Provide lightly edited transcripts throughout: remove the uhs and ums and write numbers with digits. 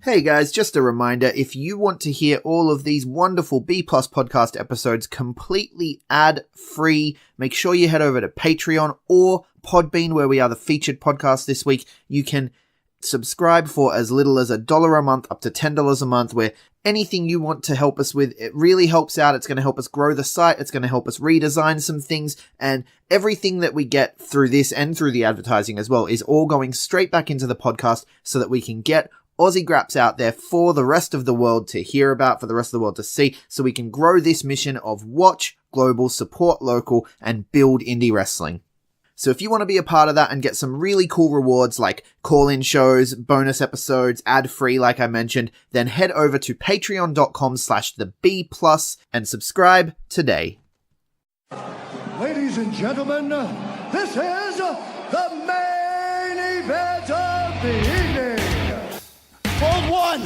Hey guys, just a reminder, if you want to hear all of these wonderful B Plus podcast episodes completely ad-free, make sure you head over to Patreon or Podbean, where we are the featured podcast this week. You can subscribe for as little as $1 a month up to $10 a month, where anything you want to help us with, it really helps out. It's going to help us grow the site. It's going to help us redesign some things, and everything that we get through this and through the advertising as well is all going straight back into the podcast so that we can get Aussie Graps out there for the rest of the world to hear about, for the rest of the world to see, so we can grow this mission of watch global, support local, and build indie wrestling. So if you want to be a part of that and get some really cool rewards like call-in shows, bonus episodes, ad-free like I mentioned, then head over to patreon.com/theb+ and subscribe today. Ladies and gentlemen, this is the main event of the evening. Hold one.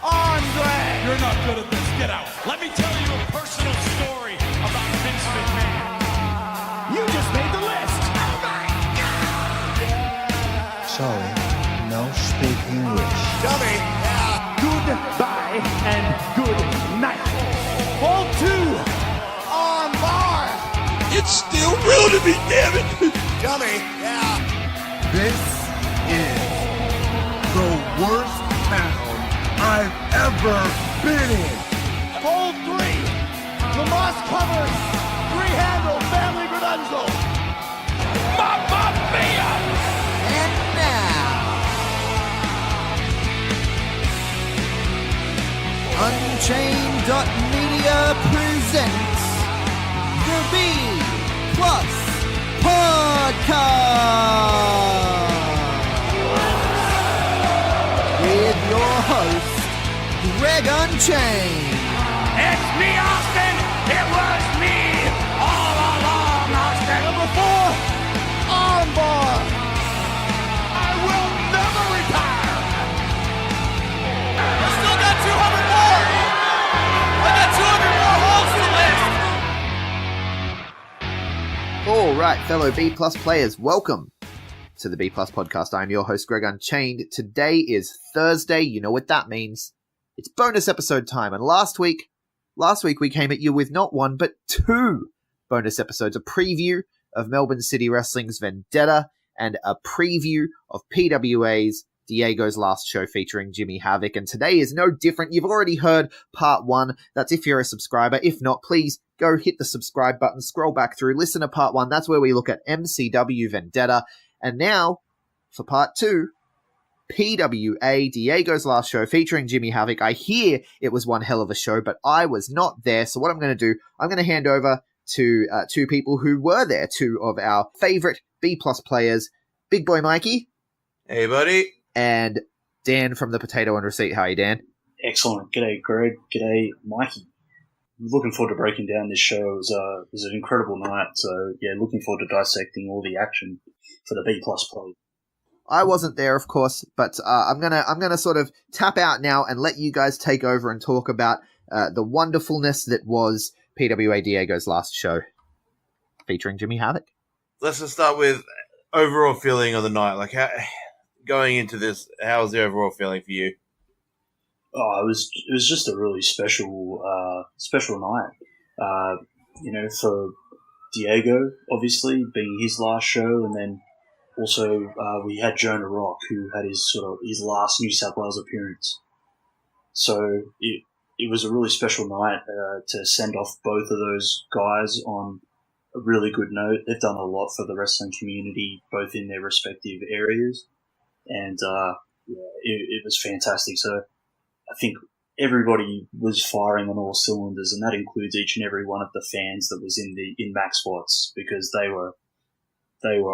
Andre. You're not good at this. Get out. Let me tell you a personal story about Vince McMahon. You just made the list. Oh my God. Sorry, no speak English. Dummy. Goodbye and good night. Hold two. On bar. It's still real to me, damn it. Dummy. Yeah. This is the worst town I've ever been in. Hold three. The moss covered. Three-handle family Gradunzo. Mamma mia. And now, Unchained.media presents the B Plus Podcast with your host, Greg Unchained. It's me, Austin. It was me all along, Austin. Number 4. Armbar. I will never retire. I still got 200 more. I got 200 more holes to list. All right, fellow B Plus players, welcome to the B Plus Podcast. I'm your host, Greg Unchained. Today is Thursday. You know what that means. It's bonus episode time. And last week we came at you with not one, but 2 bonus episodes. A preview of Melbourne City Wrestling's Vendetta and a preview of PWA's Diego's Last Show featuring Jimmy Havoc. And today is no different. You've already heard part 1. That's if you're a subscriber. If not, please go hit the subscribe button, scroll back through, listen to part 1. That's where we look at MCW Vendetta. And now, for part 2, PWA, Diego's Last Show, featuring Jimmy Havoc. I hear it was one hell of a show, but I was not there. So what I'm going to do, I'm going to hand over to 2 people who were there, 2 of our favorite B-plus players, Big Boy Mikey. Hey, buddy. And Dan from the Potato and Receipt. How are you, Dan? Excellent. G'day, Greg. G'day, Mikey. Looking forward to breaking down this show. It was an incredible night. So, yeah, looking forward to dissecting all the action for the B-plus play. I wasn't there, of course, but I'm gonna sort of tap out now and let you guys take over and talk about the wonderfulness that was PWA Diego's Last Show, featuring Jimmy Havoc. Let's just start with overall feeling of the night. Like, going into this, how was the overall feeling for you? Oh, it was just a really special night. For Diego, obviously being his last show, and then also we had Jonah Rock, who had his last New South Wales appearance. So it was a really special night to send off both of those guys on a really good note. They've done a lot for the wrestling community, both in their respective areas, and it was fantastic. So I think everybody was firing on all cylinders, and that includes each and every one of the fans that was in Max Watts, because they were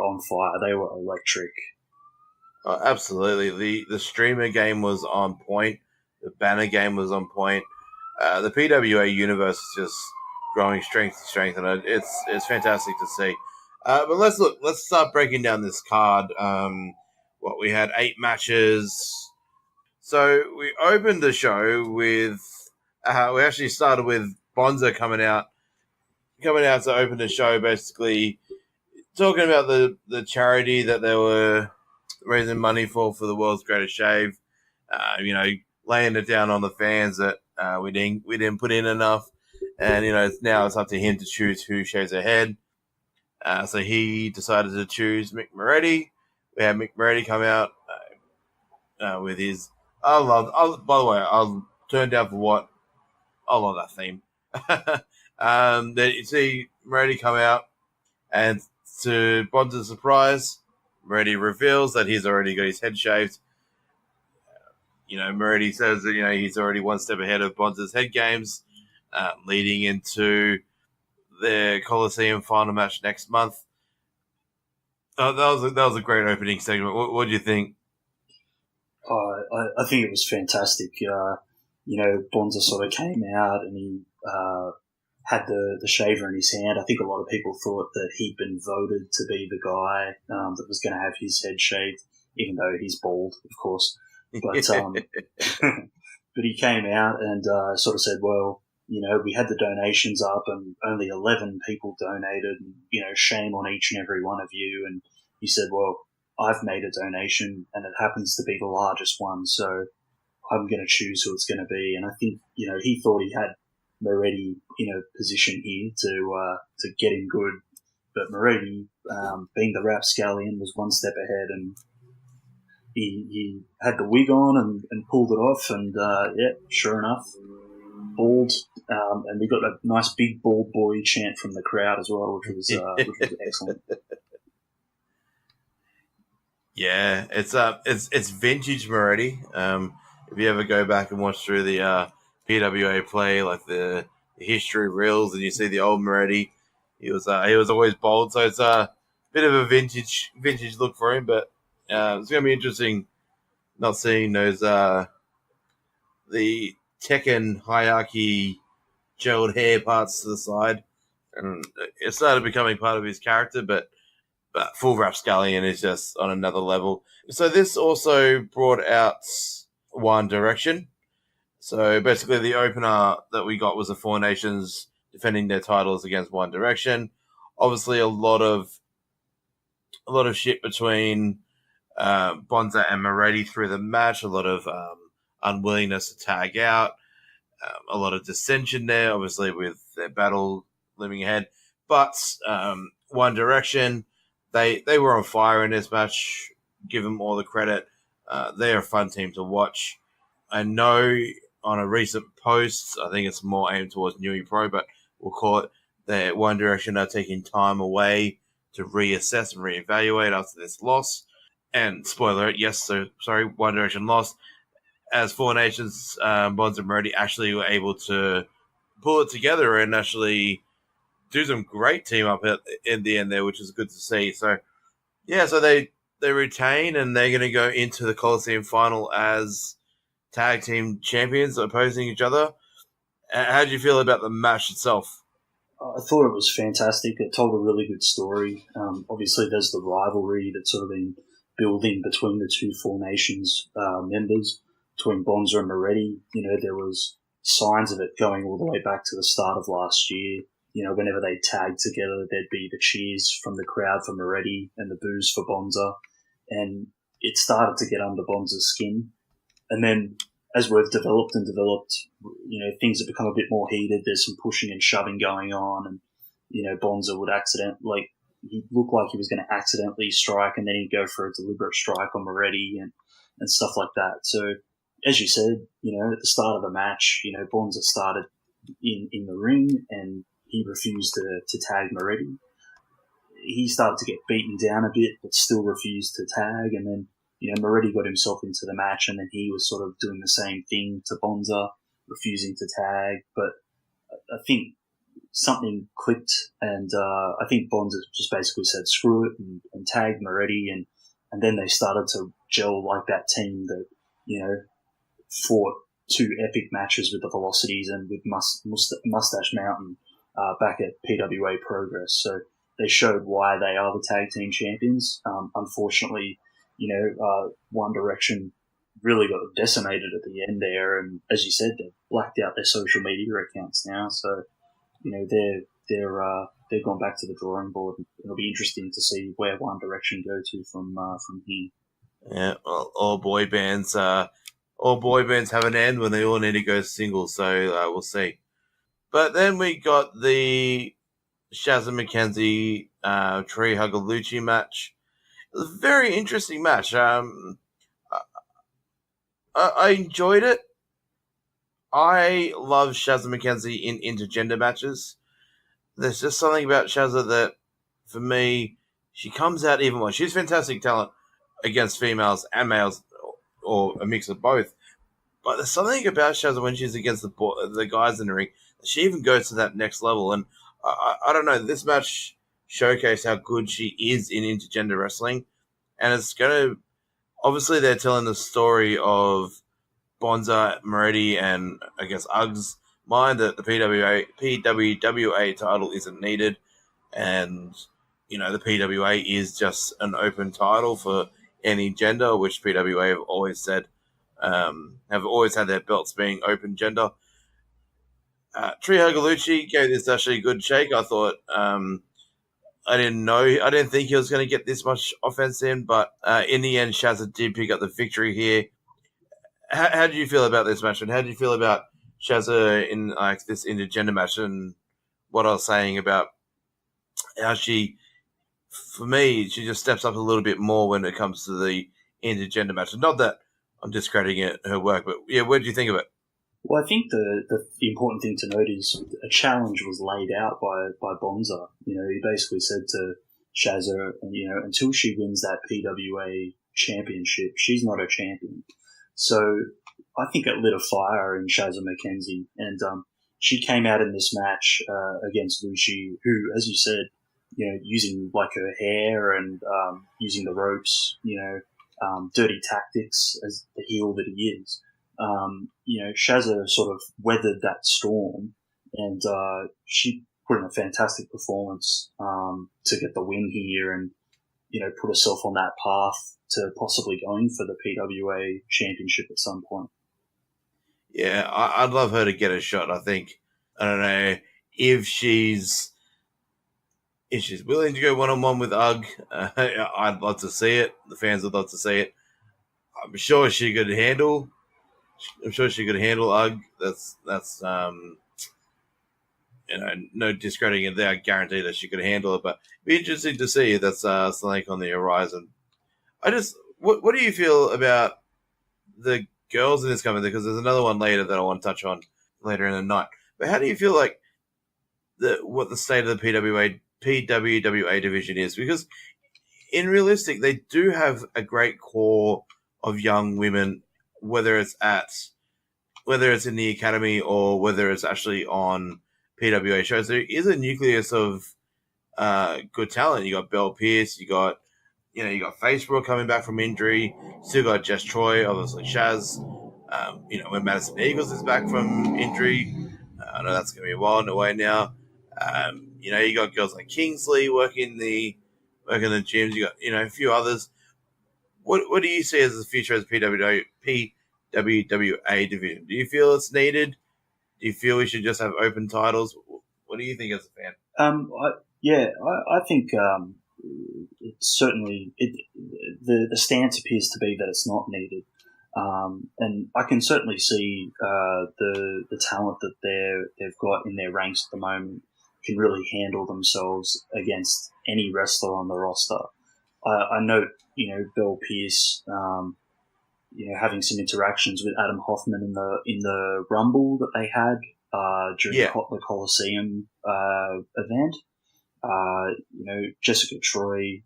on fire. They were electric. Oh, absolutely. The streamer game was on point. The banner game was on point. The PWA universe is just growing strength to strength, and it's fantastic to see. But let's start breaking down this card. We had 8 matches. So we opened the show with we actually started with Bonza coming out to open the show, basically talking about the charity that they were raising money for the world's greatest shave. laying it down on the fans that we didn't put in enough, and now it's up to him to choose who shaves their head. So he decided to choose Mick Moretti. We had Mick Moretti come out with his. By the way, I'll turn down for what. I love that theme. Then you see Moretti come out, and to Bonds' surprise, Moretti reveals that he's already got his head shaved. Moretti says that he's already one step ahead of Bonds' head games, leading into the Coliseum final match next month. That was a great opening segment. What do you think? I think it was fantastic. Bonza sort of came out and he had the shaver in his hand. I think a lot of people thought that he'd been voted to be the guy that was going to have his head shaved, even though he's bald, of course. But but he came out and sort of said, well, we had the donations up and only 11 people donated, and, shame on each and every one of you. And he said, well, I've made a donation and it happens to be the largest one, so I'm going to choose who it's going to be. And I think, he thought he had Moretti in a position here to get him good. But Moretti, being the rapscallion, was one step ahead, and he had the wig on and pulled it off. And, sure enough, bald. And we got a nice big bald boy chant from the crowd as well, which was excellent. Yeah, it's vintage Moretti. If you ever go back and watch through the PWA play, like the history reels, and you see the old Moretti, he was always bold. So it's a bit of a vintage look for him. But it's going to be interesting not seeing those the Tekken hierarchy gelled hair parts to the side, and it started becoming part of his character, but full rapscallion is just on another level. So this also brought out One Direction. So basically the opener that we got was the Four Nations defending their titles against One Direction. Obviously a lot of shit between Bonza and Moretti through the match, a lot of unwillingness to tag out, a lot of dissension there, obviously with their battle looming ahead. But One Direction, they were on fire in this match. Give them all the credit. They're a fun team to watch. I know on a recent post, I think it's more aimed towards New Pro, but we'll call it that One Direction are taking time away to reassess and reevaluate after this loss. And spoiler alert, yes, so sorry, One Direction lost. As Four Nations, Bonds and Moretti actually were able to pull it together and actually do some great team up in the end there, which is good to see. So, yeah, so they retain and they're going to go into the Coliseum final as tag team champions opposing each other. How did you feel about the match itself? I thought it was fantastic. It told a really good story. Obviously, there's the rivalry that's sort of been building between the two Four Nations members, between Bonza and Moretti. There was signs of it going all the way back to the start of last year. Whenever they tagged together, there'd be the cheers from the crowd for Moretti and the boos for Bonza. And it started to get under Bonza's skin. And then as we've developed, things have become a bit more heated. There's some pushing and shoving going on. And, Bonza would he looked like he was going to accidentally strike, and then he'd go for a deliberate strike on Moretti and stuff like that. So, as you said, at the start of the match, Bonza started in the ring and he refused to tag Moretti. He started to get beaten down a bit, but still refused to tag. And then, Moretti got himself into the match, and then he was sort of doing the same thing to Bonza, refusing to tag. But I think something clicked, and I think Bonza just basically said screw it and tagged Moretti, and then they started to gel like that team that, fought two epic matches with the Velocities and with Mustache Mountain back at PWA Progress. So they showed why they are the tag team champions. Unfortunately, One Direction really got decimated at the end there, and as you said, they've blacked out their social media accounts now. So, they've gone back to the drawing board. It'll be interesting to see where One Direction go to from here. Yeah, well, all boy bands all boy bands have an end when they all need to go single. So we'll see. But then we got the Shazza McKenzie Tree Hugger Lucci match. It was a very interesting match. I enjoyed it. I love Shazza McKenzie in intergender matches. There's just something about Shazza that, for me, she comes out even more. She's fantastic talent against females and males, or a mix of both. But there's something about Shazza when she's against the guys in the ring. She even goes to that next level. And I don't know, this match showcased how good she is in intergender wrestling. And it's going to... Obviously, they're telling the story of Bonza, Moretti, and I guess Uggs mind that the PWA title isn't needed. And, the PWA is just an open title for any gender, which PWA have always said, have always had their belts being open gender. Tree Hagalucci gave this actually a good shake. I thought, I didn't think he was going to get this much offense in, but in the end, Shazza did pick up the victory here. How did you feel about this match, and how did you feel about Shazza in this intergender match, and what I was saying about how for me, she just steps up a little bit more when it comes to the intergender match. Not that I'm discrediting her work, but yeah, what did you think of it? Well, I think the important thing to note is a challenge was laid out by Bonza. He basically said to Shazza, until she wins that PWA championship, she's not a champion. So I think it lit a fire in Shazza McKenzie, and she came out in this match against Lucci, who, as you said, using her hair and using the ropes, dirty tactics as the heel that he is. Shazza sort of weathered that storm, and she put in a fantastic performance to get the win here, and put herself on that path to possibly going for the PWA championship at some point. Yeah, I'd love her to get a shot. I don't know if she's willing to go one-on-one with Ugg. I'd love to see it. The fans would love to see it. I'm sure she could handle Ugg. That's no discrediting it there. I guarantee that she could handle it, but it'd be interesting to see if that's something on the horizon. What do you feel about the girls in this company? Because there's another one later that I want to touch on later in the night. But how do you feel like what the state of the PWWA division is? Because in realistic, they do have a great core of young women, whether it's in the academy or whether it's actually on PWA shows. There is a nucleus of good talent. You got Belle Pierce, you got Facebook coming back from injury, still got Jess Troy, obviously Shaz. When Madison Eagles is back from injury, I know that's going to be a while away now. You got girls like Kingsley working the gyms. You got a few others. What do you see as the future as PWA division? Do you feel it's needed? Do you feel we should just have open titles? What do you think as a fan? I think it's certainly the stance appears to be that it's not needed, and I can certainly see the talent that they've got in their ranks at the moment can really handle themselves against any wrestler on the roster. I note, Belle Pierce, having some interactions with Adam Hoffman in the Rumble that they had during the Coliseum event. Jessica Troy.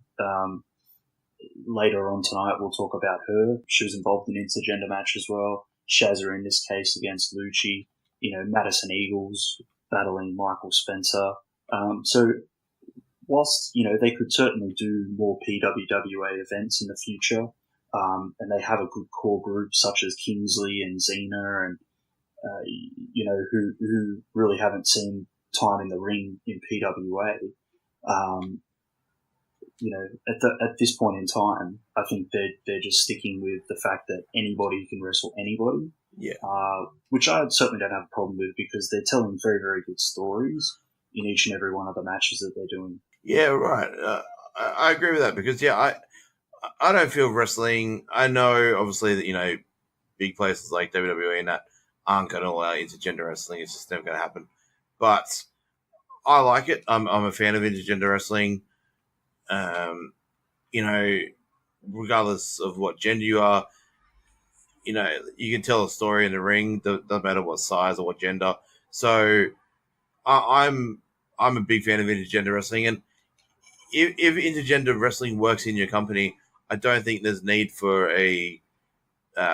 Later on tonight, we'll talk about her. She was involved in an intergender match as well. Shazza in this case against Lucci. Madison Eagles battling Michael Spencer. So whilst they could certainly do more PWWA events in the future, and they have a good core group such as Kingsley and Xena, and who really haven't seen time in the ring in PWA. At this point in time, I think they're just sticking with the fact that anybody can wrestle anybody. Yeah. Which I certainly don't have a problem with, because they're telling very, very good stories in each and every one of the matches that they're doing. Yeah, right. I agree with that, because I don't feel wrestling. I know, obviously, that big places like WWE and that aren't going to allow intergender wrestling. It's just never going to happen. But I like it. I'm a fan of intergender wrestling. You know, regardless of what gender you are, you know, you can tell a story in the ring. Doesn't matter what size or what gender. So I'm a big fan of intergender wrestling, and if intergender wrestling works in your company, I don't think there's need for a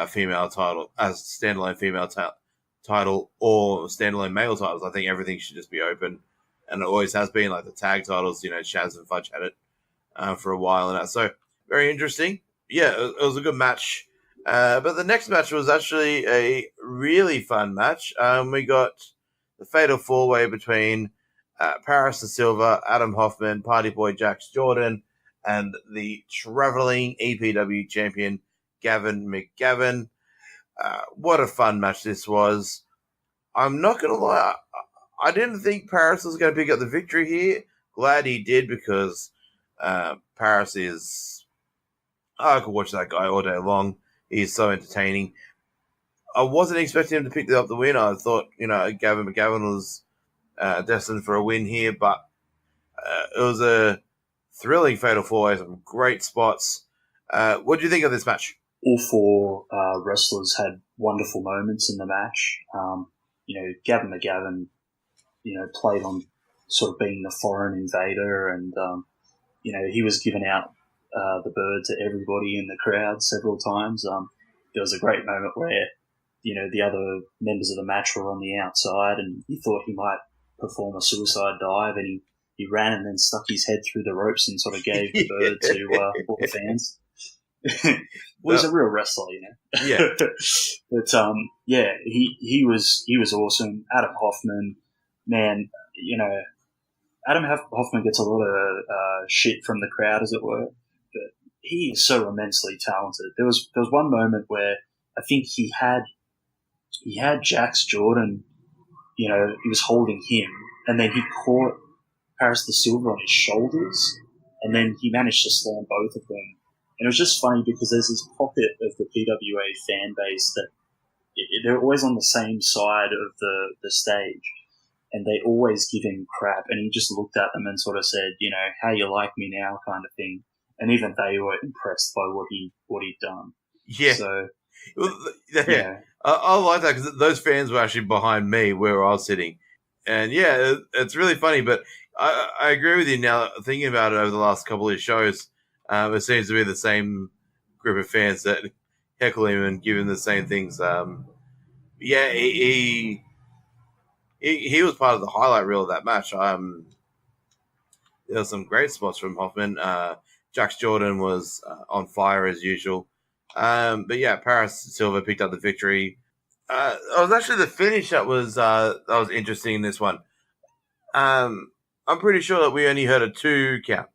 female title, a standalone female title, or standalone male titles. I think everything should just be open, and it always has been. Like the tag titles, you know, Shaz and Fudge had it for a while, and that. So very interesting. Yeah, it was a good match. But the next match was actually a really fun match. We got the Fatal 4-Way between Paris the Silver, Adam Hoffman, Party Boy Jax Jordan, and the traveling EPW champion, Gavin McGavin. What a fun match this was. I'm not going to lie, I didn't think Paris was going to pick up the victory here. Glad he did, because Paris is... I could watch that guy all day long. He's so entertaining. I wasn't expecting him to pick up the win. I thought, you know, Gavin McGavin was destined for a win here, but it was a thrilling Fatal 4-Way, some great spots. What do you think of this match? All four wrestlers had wonderful moments in the match. You know, Gavin McGavin, you know, played on sort of being the foreign invader, and you know, he was giving out the bird to everybody in the crowd several times. There was a great moment where, you know, the other members of the match were on the outside, and he thought he might perform a suicide dive, and he ran and then stuck his head through the ropes and sort of gave the bird to all the fans. Well, he's a real wrestler, you know. Yeah. But yeah, he was awesome. Adam Hoffman, man, you know, Adam Hoffman gets a lot of shit from the crowd, as it were, but he is so immensely talented. There was one moment where I think he had Jax Jordan, you know, he was holding him, and then he caught Paris the Silver on his shoulders, and then he managed to slam both of them. And it was just funny because there's this pocket of the PWA fan base that they're always on the same side of the stage, and they always give him crap. And he just looked at them and sort of said, you know, how you like me now kind of thing. And even they were impressed by what he'd done. Yeah. So, yeah. I like that, because those fans were actually behind me where I was sitting. And yeah, it's really funny, but I agree with you now, thinking about it over the last couple of shows. It seems to be the same group of fans that heckle him and give him the same things. Yeah, he was part of the highlight reel of that match. There were some great spots from Hoffman. Jax Jordan was on fire as usual. But yeah, Paris Silver picked up the victory. It was actually the finish that was interesting in this one. I'm pretty sure that we only heard a 2 count.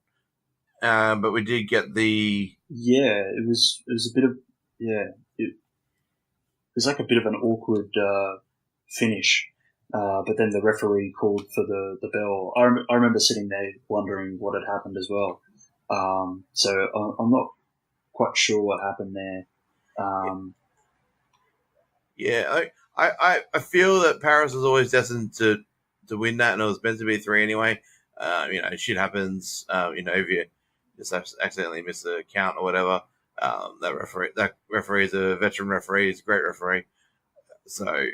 But we did get the... Yeah, it was a bit of... Yeah, it was like a bit of an awkward finish. But then the referee called for the bell. I remember sitting there wondering what had happened as well. So I'm not quite sure what happened there. Yeah, I feel that Paris was always destined to win that, and it was meant to be 3 anyway. You know, shit happens. You know, if you just accidentally miss a count or whatever, that referee is a veteran referee. He's a great referee. So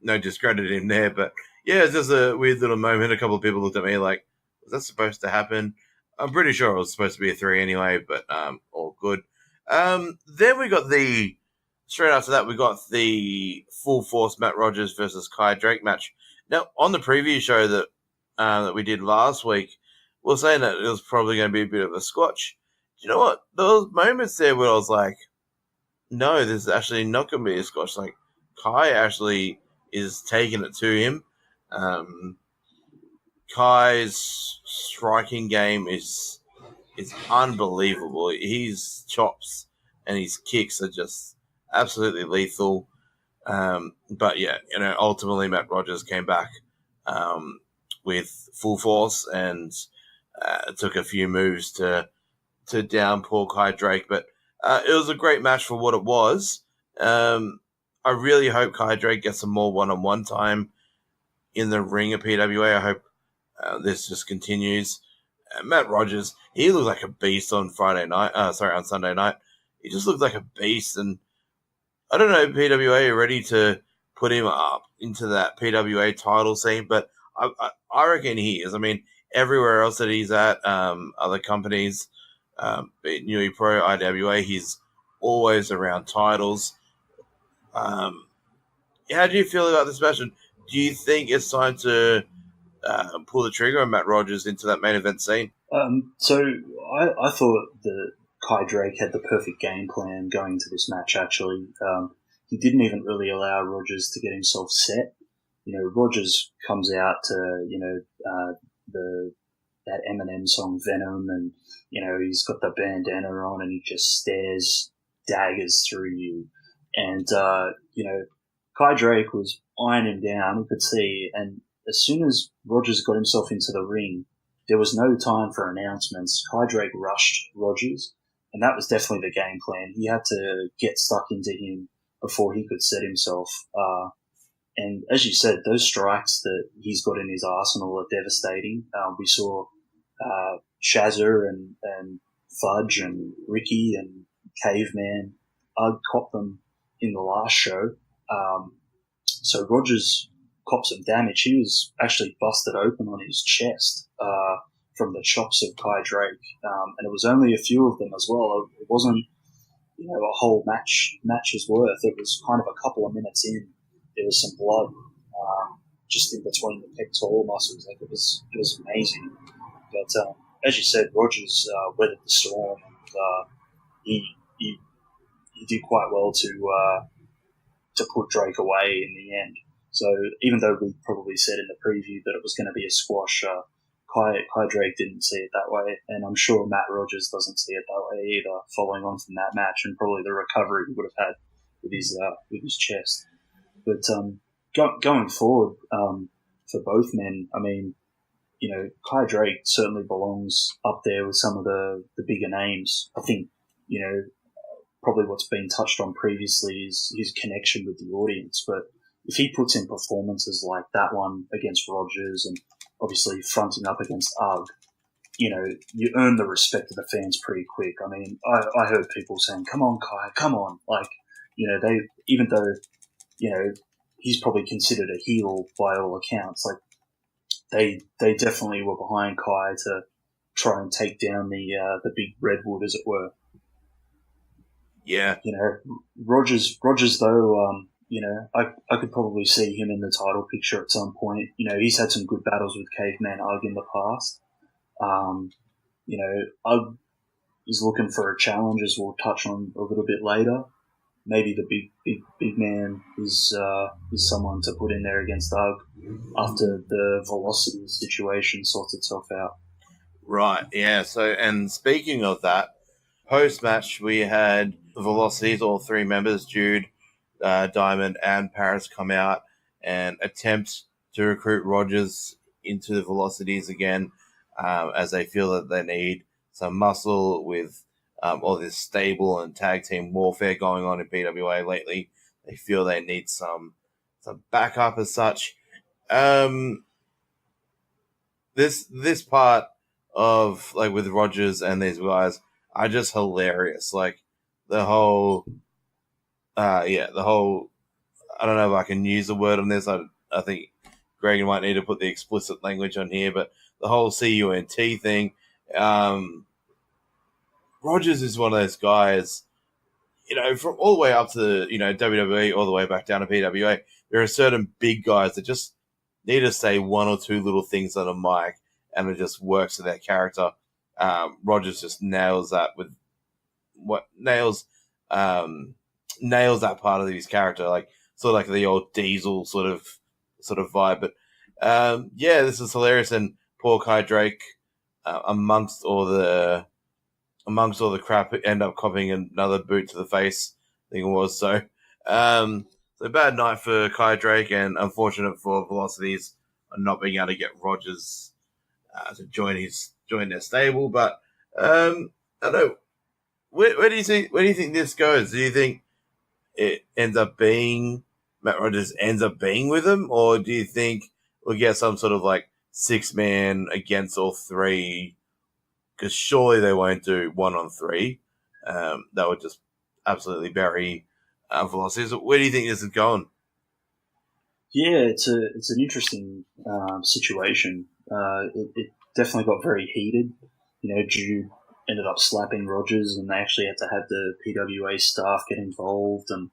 no discredit him there, but yeah, it's just a weird little moment. A couple of people looked at me like, was that supposed to happen? I'm pretty sure it was supposed to be a 3 anyway, but all good. Then we got straight after that, we got the Full Force Matt Rogers versus Kai Drake match. Now, on the preview show that we did last week, we were saying that it was probably going to be a bit of a squash. Do you know what? There was moments there where I was like, no, this is actually not going to be a squash. Like, Kai actually is taking it to him. Kai's striking game is unbelievable. His chops and his kicks are just absolutely lethal. But yeah, you know, ultimately Matt Rogers came back with full force and took a few moves to down poor Kai Drake. But it was a great match for what it was. I really hope Kai Drake gets some more one-on-one time in the ring at PWA. I hope this just continues. Matt Rogers, he looked like a beast on on Sunday night. He just looked like a beast, and I don't know if PWA are ready to put him up into that PWA title scene, but I reckon he is. I mean, everywhere else that he's at, other companies, be it New Pro, IWA, he's always around titles. How do you feel about this match? Do you think it's time to pull the trigger on Matt Rogers into that main event scene? So I thought that Kai Drake had the perfect game plan going into this match, actually. He didn't even really allow Rogers to get himself set. Rogers comes out to, that Eminem song Venom, and, he's got the bandana on and he just stares daggers through you. And, Kai Drake was eyeing him down, you could see, and as soon as Rogers got himself into the ring, there was no time for announcements. Kai Drake rushed Rogers, and that was definitely the game plan. He had to get stuck into him before he could set himself. And as you said, those strikes that he's got in his arsenal are devastating. We saw Shazza and Fudge and Ricky and Caveman cop them in the last show. So Rogers copped some damage. He was actually busted open on his chest from the chops of Kai Drake, and it was only a few of them as well. It wasn't, a whole match's worth. It was kind of a couple of minutes in. There was some blood just in between the pectoral muscles. Like it was amazing. But as you said, Rogers weathered the storm, and he did quite well to put Drake away in the end. So even though we probably said in the preview that it was going to be a squash, Kai Drake didn't see it that way, and I'm sure Matt Rogers doesn't see it that way either, following on from that match and probably the recovery he would have had with his chest. But going forward, for both men, I mean, Kai Drake certainly belongs up there with some of the bigger names. I think, probably what's been touched on previously is his connection with the audience, but if he puts in performances like that one against Rogers and obviously fronting up against UGG, you earn the respect of the fans pretty quick. I mean, I heard people saying, "Come on, Kai, come on!" Like, they, even though, he's probably considered a heel by all accounts, like they definitely were behind Kai to try and take down the big redwood, as it were. Yeah. Rogers though, I could probably see him in the title picture at some point. He's had some good battles with Caveman UGG in the past. UGG is looking for a challenge, as we'll touch on a little bit later. Maybe the big man is someone to put in there against UGG after the Velocity situation sorts itself out. Right, yeah. So, and speaking of that, post-match we had the Velocities, all three members, Jude, Diamond, and Paris, come out and attempt to recruit Rogers into the Velocities again, as they feel that they need some muscle with all this stable and tag team warfare going on in PWA lately. They feel they need some backup as such. This part of, like, with Rogers and these guys are just hilarious. Like the whole I don't know if I can use a word on this. I think Greg might need to put the explicit language on here, but the whole CUNT thing. Rogers is one of those guys, from all the way up to, WWE, all the way back down to PWA. There are certain big guys that just need to say one or two little things on a mic, and it just works to their character. Rogers just nails that nails that part of his character, like sort of like the old Diesel sort of vibe. But this is hilarious, and poor Kai Drake, amongst all the crap, end up copying another boot to the face, I think it was. So a bad night for Kai Drake, and unfortunate for Velocities not being able to get Rogers to join their stable. But I don't know. Where do you think this goes? Do you think it ends up being Matt Rogers ends up being with them, or do you think we'll get some sort of like 6-man against all three? Because surely they won't do 1-on-3. That would just absolutely bury Velocity. So where do you think this is going? Yeah, it's an interesting situation. It definitely got very heated. Jude ended up slapping Rogers, and they actually had to have the PWA staff get involved and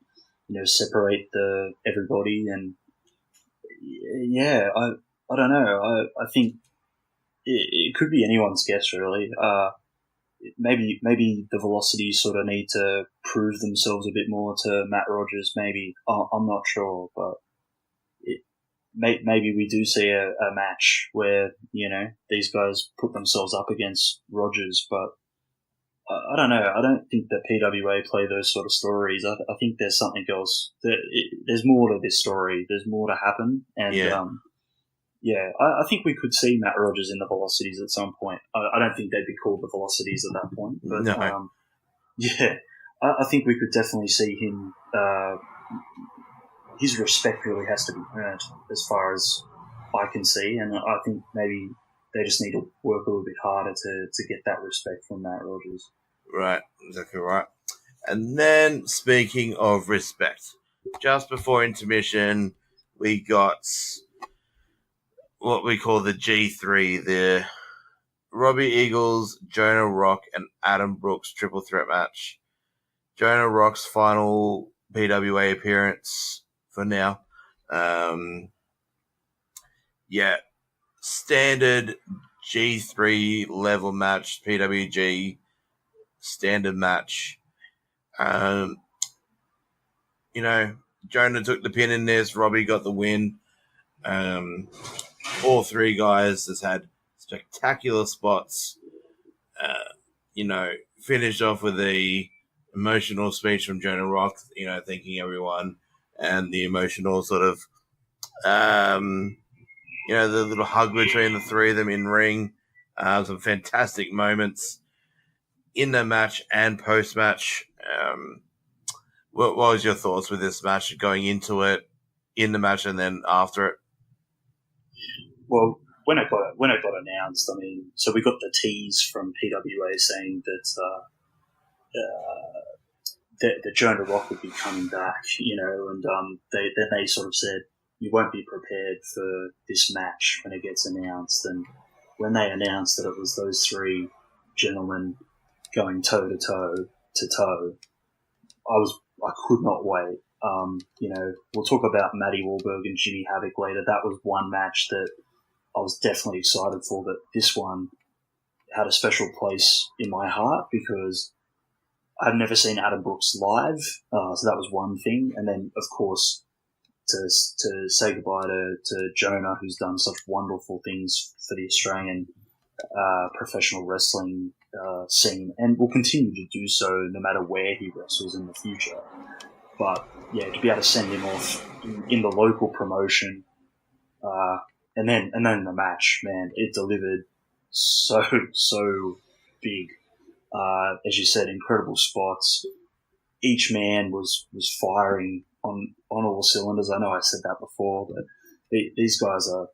separate everybody. And yeah, I don't know. I think it could be anyone's guess, really. Maybe the Velocity sort of need to prove themselves a bit more to Matt Rogers. Maybe I'm not sure, but maybe we do see a match where these guys put themselves up against Rogers. But I don't know. I don't think the PWA play those sort of stories. I think there's something else. There's more to this story. There's more to happen, and I think we could see Matt Rogers in the Velocities at some point. I don't think they'd be called the Velocities at that point, but No. I think we could definitely see him. His respect really has to be earned, as far as I can see, and I think maybe they just need to work a little bit harder to get that respect from Matt Rogers. Right, exactly right. And then, speaking of respect, just before intermission, we got what we call the G3, the Robbie Eagles, Jonah Rock, and Adam Brooks triple threat match. Jonah Rock's final PWA appearance for now. Standard G3 level match, PWG standard match. Jonah took the pin in this. Robbie got the win. All three guys has had spectacular spots. Finished off with the emotional speech from Jonah Rock, thanking everyone, and the emotional sort of, the little hug between the three of them in ring. Some fantastic moments in the match and post-match. What was your thoughts with this match, going into it, in the match, and then after it? Well, when it got announced, so we got the tease from PWA saying that Jonah Rock would be coming back, and they sort of said, you won't be prepared for this match when it gets announced. And when they announced that it was those three gentlemen going toe to toe, I could not wait. We'll talk about Matty Wahlberg and Jimmy Havoc later. That was one match that I was definitely excited for, but this one had a special place in my heart because I've never seen Adam Brooks live, so that was one thing. And then, of course, to say goodbye to Jonah, who's done such wonderful things for the Australian professional wrestling scene, and will continue to do so no matter where he wrestles in the future. But yeah, to be able to send him off in the local promotion, and then the match, man, it delivered so big. As you said, incredible spots. Each man was firing on all cylinders. I know I said that before, but these guys are,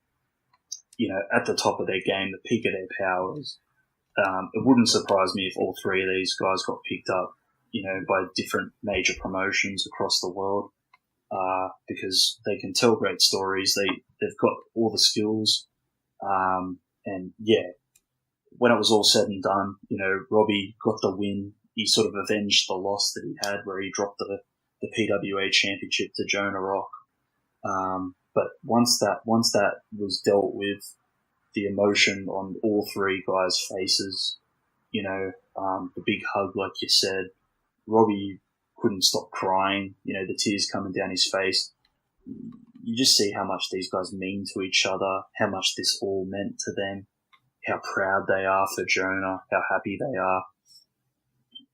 at the top of their game, the peak of their powers. It wouldn't surprise me if all three of these guys got picked up, by different major promotions across the world, because they can tell great stories. They've got all the skills, and yeah, when it was all said and done, Robbie got the win. He sort of avenged the loss that he had, where he dropped the PWA championship to Jonah Rock. But once that was dealt with, the emotion on all three guys' faces, the big hug, like you said, Robbie couldn't stop crying, the tears coming down his face. You just see how much these guys mean to each other, how much this all meant to them, how proud they are for Jonah, how happy they are.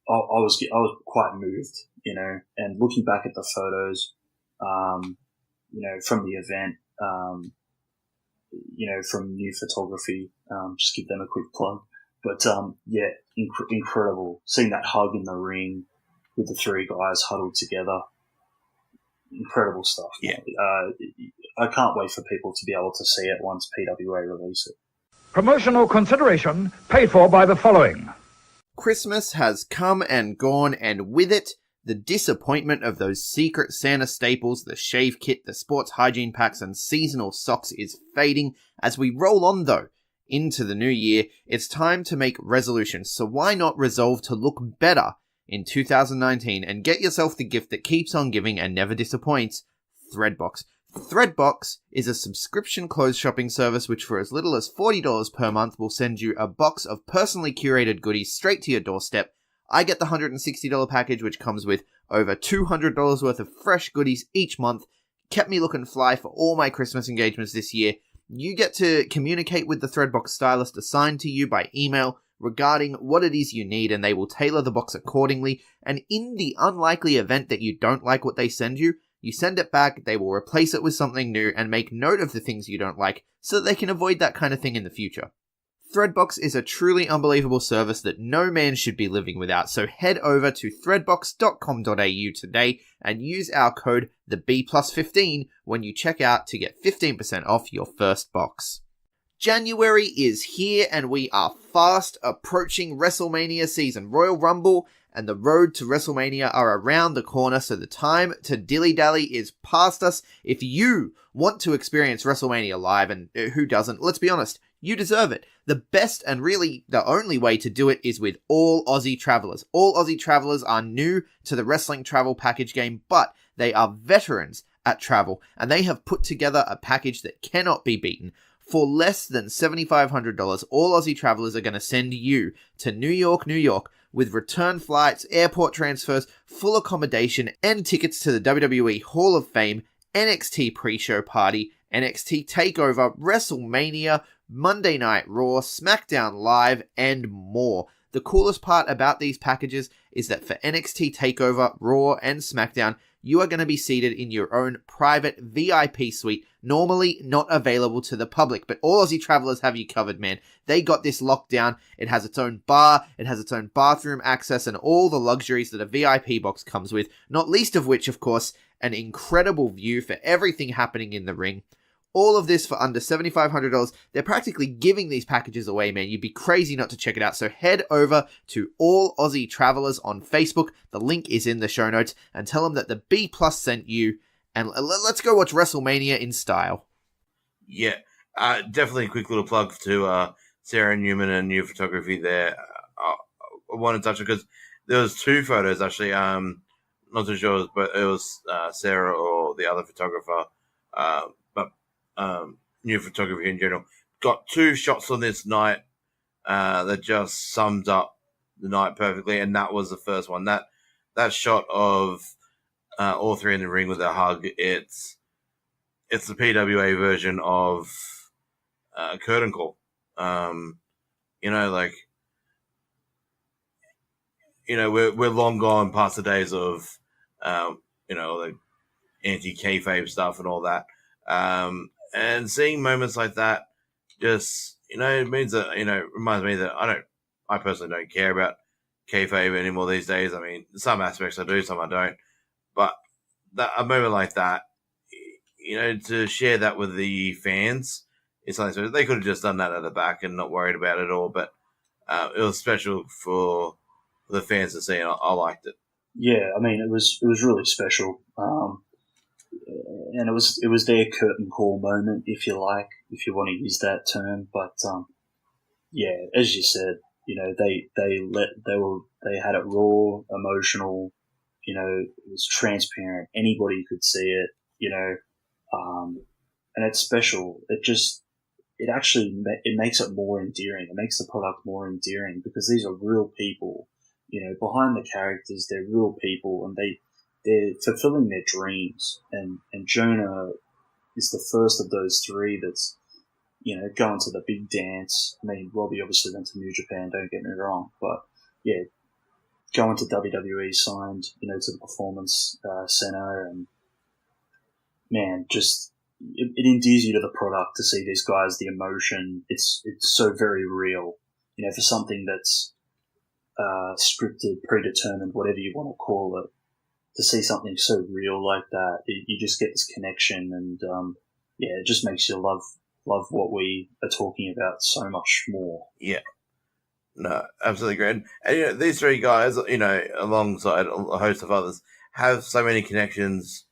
I was quite moved, and looking back at the photos, from the event, from New Photography, just give them a quick plug. But, incredible. Seeing that hug in the ring with the three guys huddled together. incredible stuff. Yeah. I can't wait for people to be able to see it once PWA release it. Promotional consideration paid for by the following. Christmas has come and gone, and with it, the disappointment of those Secret Santa staples, the shave kit, the sports hygiene packs, and seasonal socks is fading. As we roll on, though, into the new year, it's time to make resolutions, so why not resolve to look better in 2019 and get yourself the gift that keeps on giving and never disappoints, Threadbox. Threadbox is a subscription clothes shopping service which for as little as $40 per month will send you a box of personally curated goodies straight to your doorstep. I get the $160 package which comes with over $200 worth of fresh goodies each month. Kept me looking fly for all my Christmas engagements this year. You get to communicate with the Threadbox stylist assigned to you by email regarding what it is you need, and they will tailor the box accordingly. And in the unlikely event that you don't like what they send you, you send it back, they will replace it with something new and make note of the things you don't like so that they can avoid that kind of thing in the future. Threadbox is a truly unbelievable service that no man should be living without, so head over to threadbox.com.au today and use our code TheB+15 when you check out to get 15% off your first box. January is here and we are fast approaching WrestleMania season. Royal Rumble and the road to WrestleMania are around the corner, so the time to dilly-dally is past us. If you want to experience WrestleMania live, and who doesn't, let's be honest, you deserve it. The best and really the only way to do it is with All Aussie Travelers. All Aussie Travelers are new to the wrestling travel package game, but they are veterans at travel, and they have put together a package that cannot be beaten. For less than $7,500, All Aussie Travelers are going to send you to New York, New York, with return flights, airport transfers, full accommodation, and tickets to the WWE Hall of Fame, NXT pre-show party, NXT TakeOver, WrestleMania, Monday Night Raw, SmackDown Live, and more. The coolest part about these packages is that for NXT TakeOver, Raw, and SmackDown, you are going to be seated in your own private VIP suite, normally not available to the public, but All Aussie Travelers have you covered, man. They got this locked down. It has its own bar, it has its own bathroom access, and all the luxuries that a VIP box comes with, not least of which, of course, an incredible view for everything happening in the ring. All of this for under $7,500. They're practically giving these packages away, man. You'd be crazy not to check it out. So head over to All Aussie Travelers on Facebook. The link is in the show notes. And tell them that the B Plus sent you. And let's go watch WrestleMania in style. Yeah, definitely a quick little plug to Sarah Newman and New Photography there. I want to touch it because there was two photos, actually. Not too sure, but it was Sarah or the other photographer. New Photography in general. Got two shots on this night that just summed up the night perfectly, and that was the first one. That shot of all three in the ring with a hug, it's the PWA version of Curtain Call. We're long gone past the days of like anti-kayfabe stuff and all that. And seeing moments like that just, it means that, reminds me that I personally don't care about kayfabe anymore these days. I mean, some aspects I do, some I don't. But a moment like that, to share that with the fans, it's something so they could have just done that at the back and not worried about it all. But it was special for the fans to see, and I liked it. Yeah, I mean, it was really special. And it was their curtain call moment, if you like, if you want to use that term. But yeah, as you said, they had it raw, emotional. It was transparent. Anybody could see it. And it's special. It makes it more endearing. It makes the product more endearing because these are real people. Behind the characters, they're real people, and they're fulfilling their dreams, and Jonah is the first of those three that's, going to the big dance. I mean, Robbie obviously went to New Japan, don't get me wrong, but yeah, going to WWE, signed, to the Performance Center, and man, just, it endears you to the product to see these guys, the emotion, it's so very real, for something that's scripted, predetermined, whatever you want to call it. to see something so real like that, you just get this connection, and it just makes you love what we are talking about so much more. Yeah. No, absolutely great. And these three guys, alongside a host of others, have so many connections.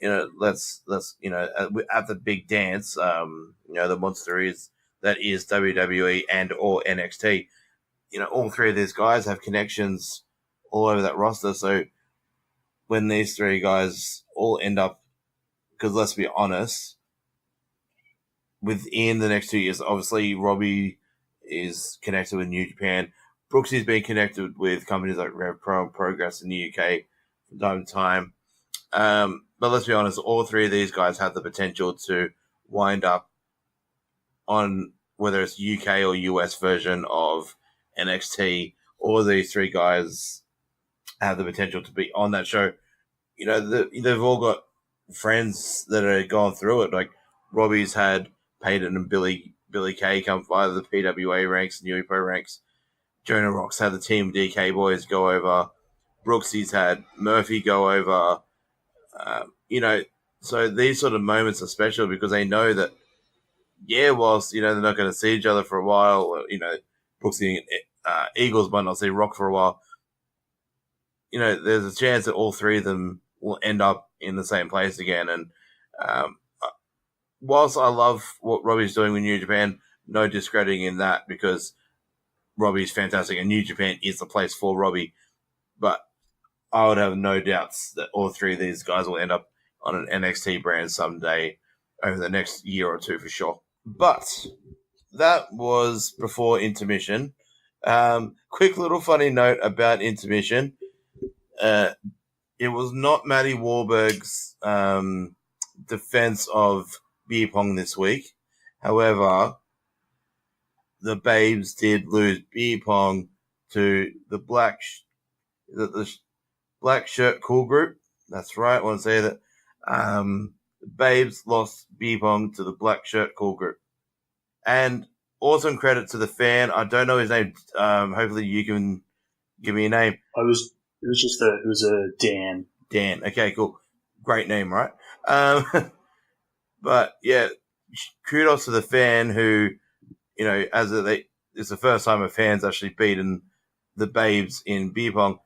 Let's at the big dance. The monster that is WWE and or NXT. All three of these guys have connections all over that roster. So when these three guys all end up, because let's be honest, within the next 2 years, obviously Robbie is connected with New Japan. Brooksy's been connected with companies like Rev Pro and Progress in the UK from time to time. But let's be honest, all three of these guys have the potential to wind up on whether it's UK or US version of NXT. All of these three guys have the potential to be on that show. They've all got friends that are gone through it. Like Robbie's had Peyton and Billy Kay come via the PWA ranks and UEPO ranks. Jonah Rock's had the Team DK boys go over. Brooksy's had Murphy go over. So these sort of moments are special because they know that, whilst, they're not going to see each other for a while, Brooksy and Eagles might not see Rock for a while, there's a chance that all three of them will end up in the same place again. And whilst I love what Robbie's doing with New Japan, no discrediting in that because Robbie's fantastic and New Japan is the place for Robbie. But I would have no doubts that all three of these guys will end up on an NXT brand someday over the next year or two for sure. But that was before intermission. Quick little funny note about intermission. It was not Matty Wahlberg's defense of beer pong this week. However, the Babes did lose beer pong to the Black Shirt Cool Group. That's right. I want to say that. The Babes lost beer pong to the Black Shirt Cool Group. And awesome credit to the fan. I don't know his name. Hopefully you can give me a name. It was a Dan. Dan. Okay, cool. Great name, right? But yeah, kudos to the fan who, it's the first time a fan's actually beaten the Babes in beer pong.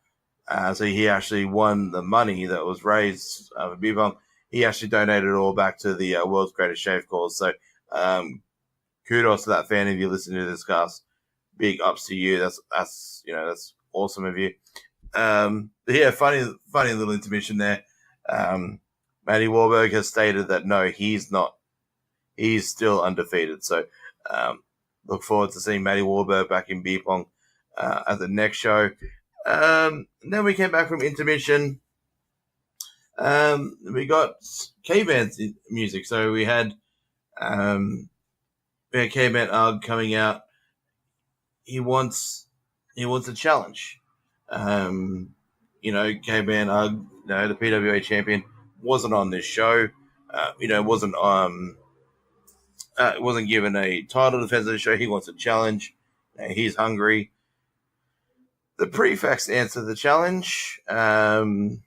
So he actually won the money that was raised for beer pong. He actually donated it all back to the World's Greatest Shave cause. So kudos to that fan if you listen to this cast. Big ups to you. That's awesome of you. Funny little intermission there. Matty Wahlberg has stated that no, he's not. He's still undefeated. So look forward to seeing Matty Wahlberg back in beer pong at the next show. Then we came back from intermission. We got K-Band's music. So we had K-Band Ugg coming out. He wants a challenge. K-Band Ugg, the PWA champion, wasn't on this show. Wasn't given a title defense of the show. He wants a challenge. He's hungry. The Prefects answered the challenge, and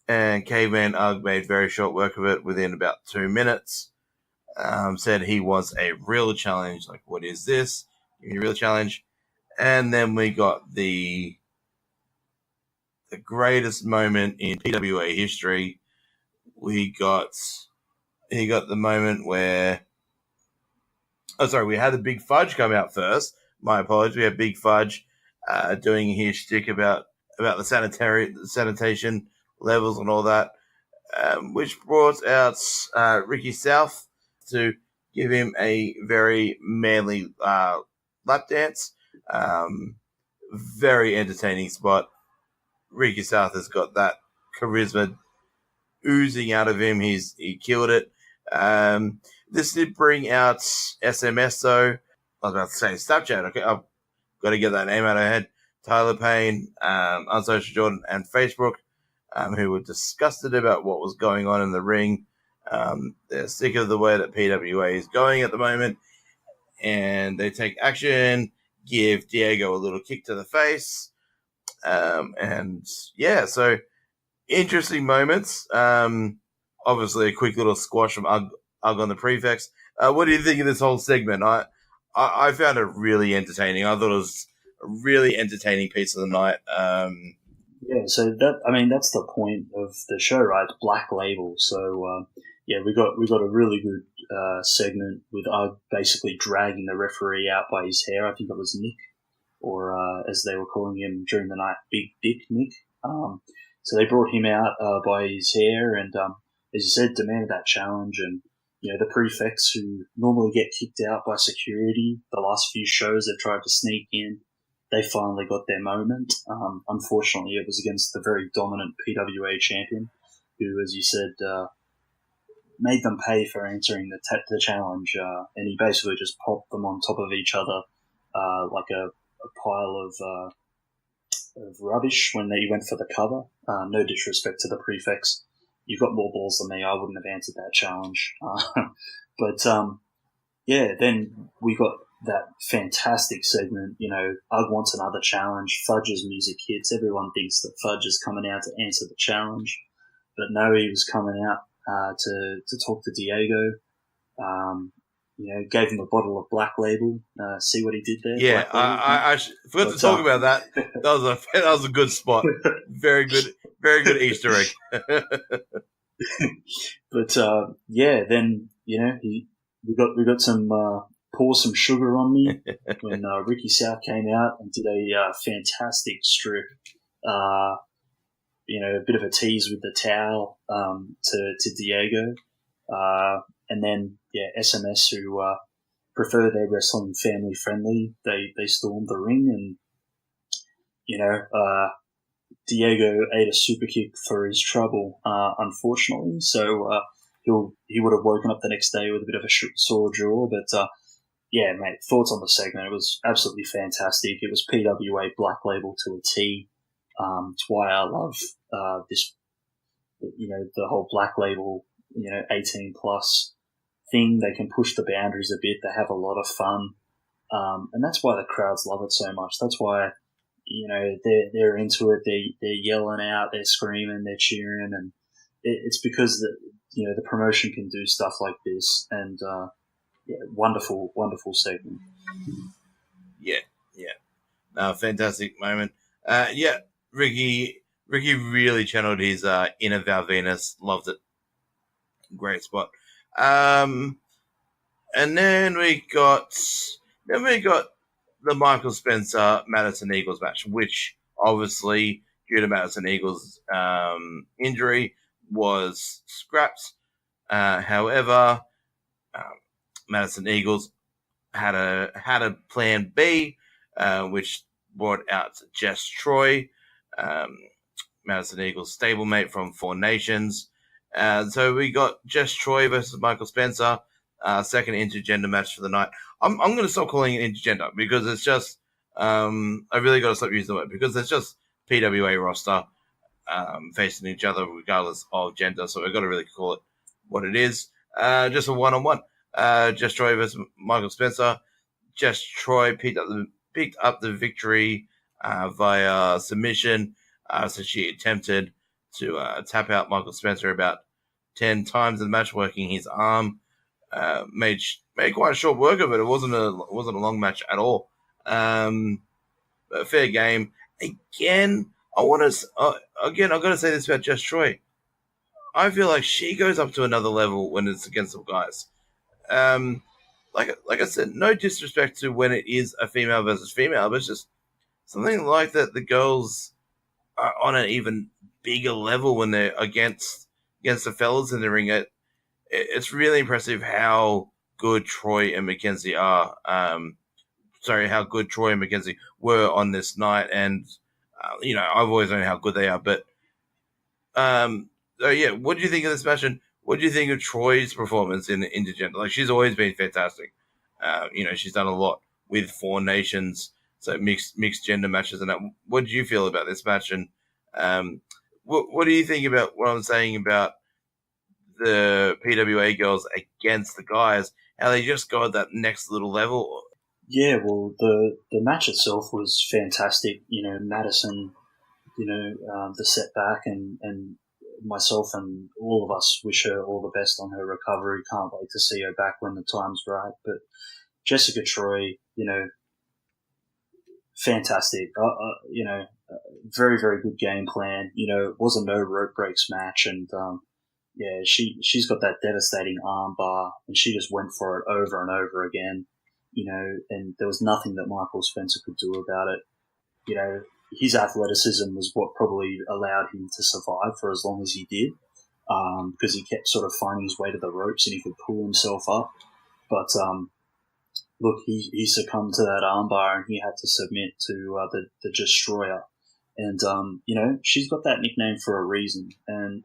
Caveman Ugg made very short work of it within about 2 minutes. Said he wants a real challenge. Like, what is this? Give me a real challenge. And then we got the greatest moment in PWA history. He got the moment where... we had the Big Fudge come out first. My apologies. We had Big Fudge doing his shtick about the sanitation levels and all that, which brought out Ricky South to give him a very manly lap dance. Very entertaining spot. Ricky South has got that charisma oozing out of him. He killed it. This did bring out SMS though. I was about to say Snapchat. Okay, I've got to get that name out of my head. Tyler Payne, Unsocial Jordan, and Facebook, who were disgusted about what was going on in the ring. They're sick of the way that PWA is going at the moment, and they take action, give Diego a little kick to the face. So interesting moments. Obviously, a quick little squash from Ugg on the prefects. What do you think of this whole segment? I found it really entertaining. I thought it was a really entertaining piece of the night. Yeah, so that's the point of the show, right? Black Label. So we got a really good segment with Ugg basically dragging the referee out by his hair. I think it was Nick, or as they were calling him during the night, Big Dick Nick. So they brought him out by his hair, and as you said, demanded that challenge. And the prefects who normally get kicked out by security, the last few shows they've tried to sneak in, they finally got their moment. Unfortunately, it was against the very dominant PWA champion, who, as you said, made them pay for answering the challenge, and he basically just popped them on top of each other like a pile of rubbish when he went for the cover. No disrespect to the prefects. You've got more balls than me. I wouldn't have answered that challenge. But then we got that fantastic segment. Ugg wants another challenge. Fudge's music hits. Everyone thinks that Fudge is coming out to answer the challenge. But no, he was coming out to talk to Diego. Gave him a bottle of Black Label. See what he did there? Yeah, I forgot to talk about that. That was a good spot. Very good Easter egg. But then we got some pour some sugar on me when Ricky South came out and did a fantastic strip. A bit of a tease with the towel to Diego. And then, SMS, who prefer their wrestling family friendly, they stormed the ring, and Diego ate a super kick for his trouble, unfortunately. So he would have woken up the next day with a bit of a sore jaw. But mate, thoughts on the segment? It was absolutely fantastic. It was PWA Black Label to a T. It's why I love this, the whole Black Label, 18 plus thing. They can push the boundaries a bit. They have a lot of fun. And that's why the crowds love it so much. That's why, they're into it. They're yelling out, they're screaming, they're cheering. And it's because the promotion can do stuff like this. And, wonderful, wonderful segment. Yeah. Fantastic moment. Ricky really channeled his inner Val Venus. Loved it. Great spot. And then we got the Michael Spencer Madison Eagles match, which obviously due to Madison Eagles' injury was scrapped. However, Madison Eagles had a plan B, which brought out Jess Troy, Madison Eagles' stablemate from Four Nations. So we got Jess Troy versus Michael Spencer, second intergender match for the night. I'm going to stop calling it intergender because it's just I really got to stop using the word because it's just PWA roster facing each other regardless of gender. So we've got to really call it what it is. Just a one-on-one. Jess Troy versus Michael Spencer. Jess Troy picked up the victory via submission. So she attempted to tap out Michael Spencer about 10 times in the match, working his arm. Made quite a short work of it. It wasn't a long match at all. But fair game. Again, I've got to say this about Jess Troy. I feel like she goes up to another level when it's against some guys. Like I said, no disrespect to when it is a female versus female, but it's just something like that. The girls are on an even bigger level when they're against the fellas in the ring. It's really impressive how good Troy and Mackenzie are. How good Troy and Mackenzie were on this night, and I've always known how good they are. But what do you think of this match, and what do you think of Troy's performance in intergender? Like, she's always been fantastic. She's done a lot with Four Nations, so mixed gender matches and that. What do you feel about this match, and what do you think about what I'm saying about the PWA girls against the guys? How they just go at that next little level? Yeah, well, the match itself was fantastic. Madison the setback, and myself and all of us wish her all the best on her recovery. Can't wait to see her back when the time's right. But Jessica Troy, fantastic. Very, very good game plan. It was a no rope breaks match, and she's got that devastating arm bar, and she just went for it over and over again. And there was nothing that Michael Spencer could do about it. His athleticism was what probably allowed him to survive for as long as he did, because he kept sort of finding his way to the ropes and he could pull himself up. But look, he succumbed to that armbar and he had to submit to the Destroyer. And she's got that nickname for a reason. And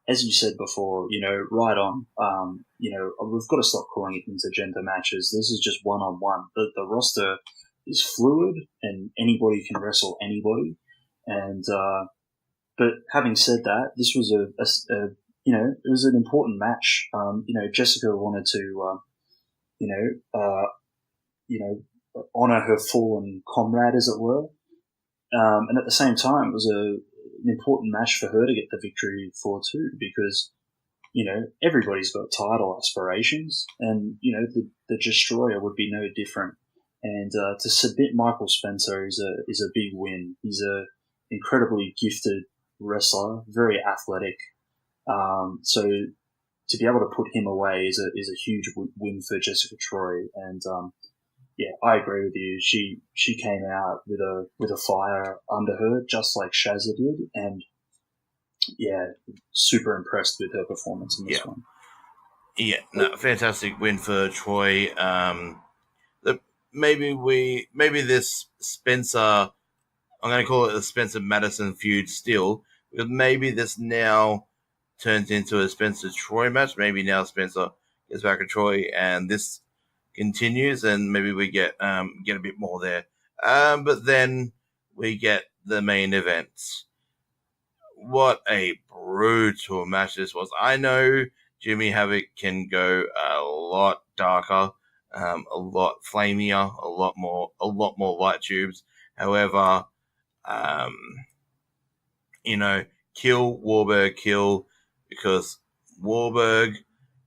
as you said before, right on. We've got to stop calling it intergender matches. This is just one-on-one. The roster is fluid and anybody can wrestle anybody. And but having said that, this was it was an important match. Jessica wanted to honor her fallen comrade, as it were. And at the same time, it was an important match for her to get the victory for too, because everybody's got title aspirations, and the Destroyer would be no different. And to submit Michael Spencer is a big win. He's a incredibly gifted wrestler, very athletic. So to be able to put him away is a huge win for Jessica Troy. And I agree with you. She came out with a fire under her, just like Shazza did, and super impressed with her performance in this one. Yeah, no, fantastic win for Troy. Maybe this Spencer, I'm going to call it the Spencer Madison feud still, because maybe this now turns into a Spencer Troy match. Maybe now Spencer gets back at Troy and this continues, and maybe we get a bit more there. But then we get the main event. What a brutal match this was. I know Jimmy Havoc can go a lot darker, a lot flamier, a lot more light tubes. However, kill Warburg, because Warburg,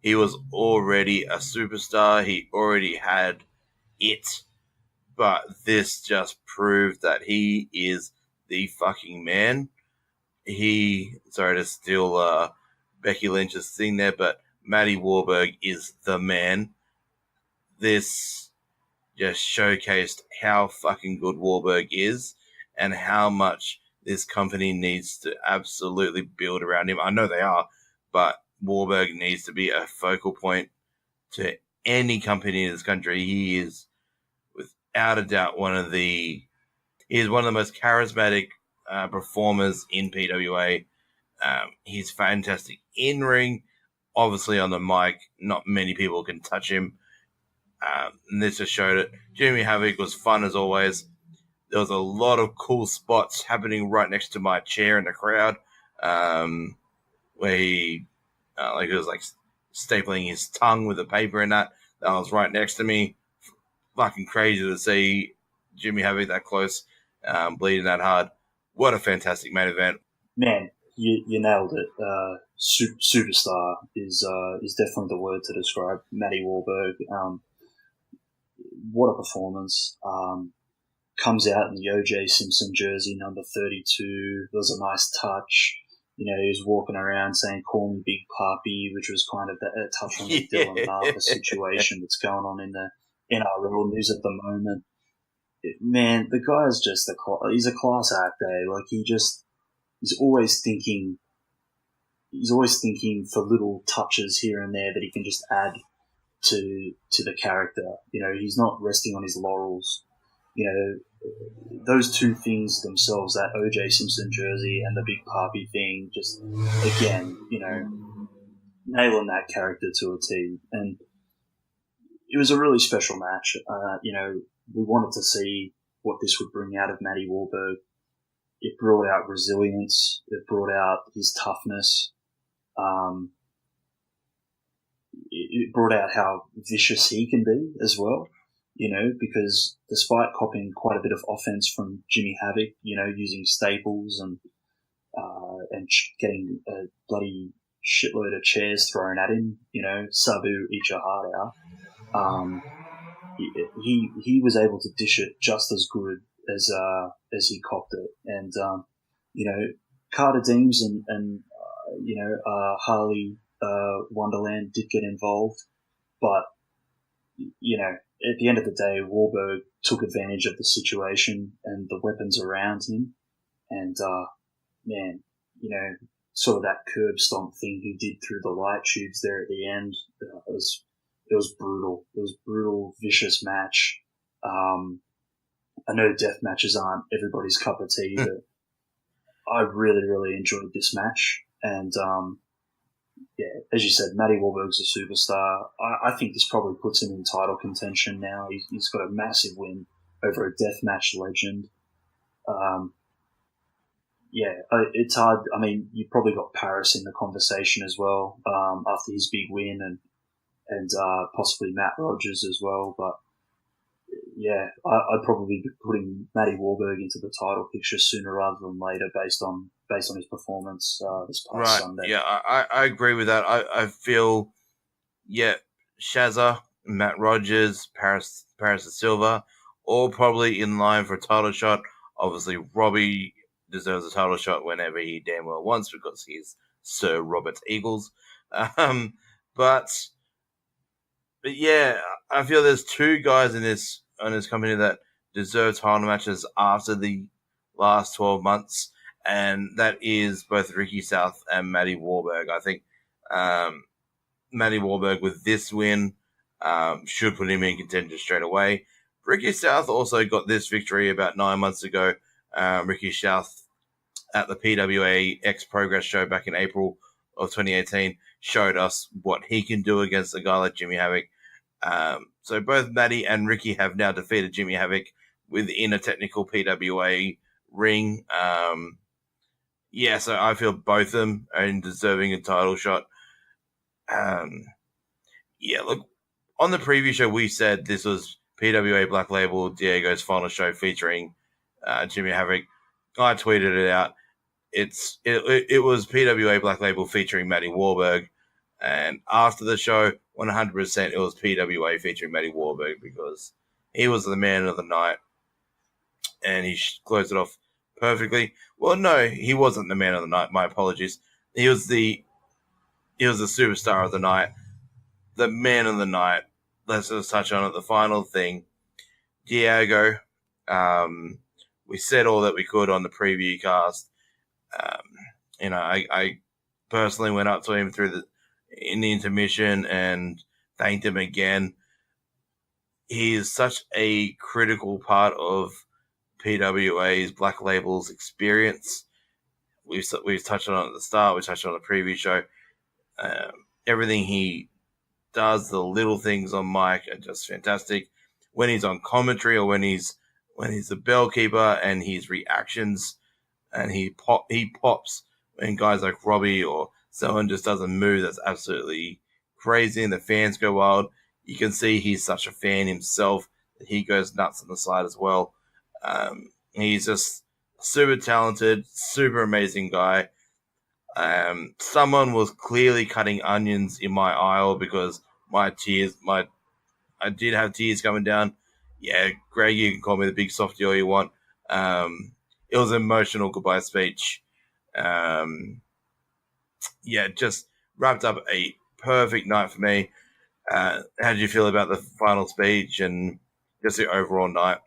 he was already a superstar. He already had it, but this just proved that he is the fucking man. Sorry to steal Becky Lynch's thing there, but Matty Warburg is the man. This just showcased how fucking good Warburg is and how much this company needs to absolutely build around him. I know they are, but Warburg needs to be a focal point to any company in this country. He is, without a doubt, one of the most charismatic performers in PWA. He's fantastic in ring. Obviously, on the mic, not many people can touch him. And this just showed it. Jimmy Havoc was fun as always. There was a lot of cool spots happening right next to my chair in the crowd, where he was stapling his tongue with a paper in that. That was right next to me. Fucking crazy to see Jimmy Havoc that close, bleeding that hard. What a fantastic main event. Man, you nailed it. Superstar is definitely the word to describe Matty Warburg. What a performance. Comes out in the O.J. Simpson jersey, number 32. There was a nice touch. He was walking around saying, "Call me Big Papi," which was kind of a touch on the Dylan Martha situation that's going on in the NRL news at the moment. Man, the guy is just he's a class act, eh? Like, he's always thinking for little touches here and there that he can just add to the character. He's not resting on his laurels. Those two things themselves, that O.J. Simpson jersey and the Big Papi thing, just, again, nailing that character to a T. And it was a really special match. We wanted to see what this would bring out of Matty Warburg. It brought out resilience. It brought out his toughness. It brought out how vicious he can be as well. because despite copying quite a bit of offense from Jimmy Havoc, using staples and getting a bloody shitload of chairs thrown at him, Sabu, eat your heart out. He was able to dish it just as good as he copped it, and Carter Deems and Harley Wonderland did get involved, but at the end of the day, Wahlberg took advantage of the situation and the weapons around him, and sort of that curb stomp thing he did through the light tubes there at the end. It was brutal. It was a brutal, vicious match. I know death matches aren't everybody's cup of tea, but I really, really enjoyed this match. And, as you said, Matty Wahlberg's a superstar. I think this probably puts him in title contention now. He's got a massive win over a deathmatch legend. It's hard. I mean, you probably got Paris in the conversation as well, after his big win, and possibly Matt Rogers as well. But yeah, I'd probably be putting Matty Wahlberg into the title picture sooner rather than later, based on his performance this past Sunday. Yeah, I agree with that. I feel, Shazza, Matt Rogers, Paris da Silva, all probably in line for a title shot. Obviously, Robbie deserves a title shot whenever he damn well wants, because he's Sir Robert Eagles. But yeah, I feel there's two guys in this company that deserve title matches after the last 12 months, and that is both Ricky South and Matty Wahlberg. I think Matty Wahlberg, with this win, should put him in contention straight away. Ricky South also got this victory about 9 months ago. Ricky South at the PWA X Progress show back in April of 2018 showed us what he can do against a guy like Jimmy Havoc. So both Matty and Ricky have now defeated Jimmy Havoc within a technical PWA ring. So I feel both of them are deserving a title shot. Look, on the preview show, we said this was PWA Black Label Diego's final show featuring Jimmy Havoc. I tweeted it out. It was PWA Black Label featuring Matty Wahlberg, and after the show, 100% it was PWA featuring Matty Wahlberg, because he was the man of the night, and he closed it off perfectly. Well, no, he wasn't the man of the night. My apologies. He was the superstar of the night, the man of the night. Let's just touch on it. The final thing, Diego. We said all that we could on the preview cast. I personally went up to him in the intermission and thanked him again. He is such a critical part of PWA's Black Label's experience. We've touched on it at the start. We touched on the preview show. Everything he does, the little things on mic are just fantastic. When he's on commentary, or when he's the bell keeper, and his reactions, and he pops when guys like Robbie or someone just doesn't move, that's absolutely crazy, and the fans go wild. You can see he's such a fan himself that he goes nuts on the side as well. He's just super talented, super amazing guy. Someone was clearly cutting onions in my aisle, because I did have tears coming down. Yeah, Greg, you can call me the big softy all you want. It was an emotional goodbye speech. Just wrapped up a perfect night for me. How did you feel about the final speech and just the overall night?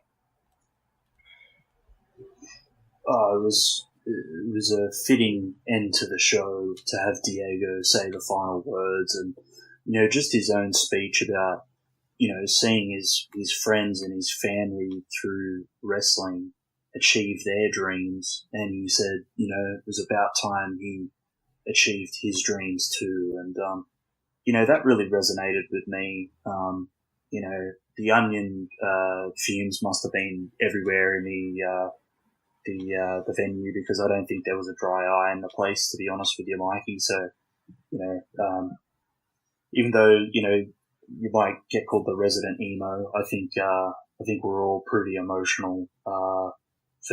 It was a fitting end to the show to have Diego say the final words, and just his own speech about seeing his friends and his family through wrestling achieve their dreams, and he said it was about time he achieved his dreams too, and that really resonated with me. The onion fumes must have been everywhere in the venue, because I don't think there was a dry eye in the place, to be honest with you, Mikey. So, even though, you might get called the resident emo. I think we're all pretty emotional for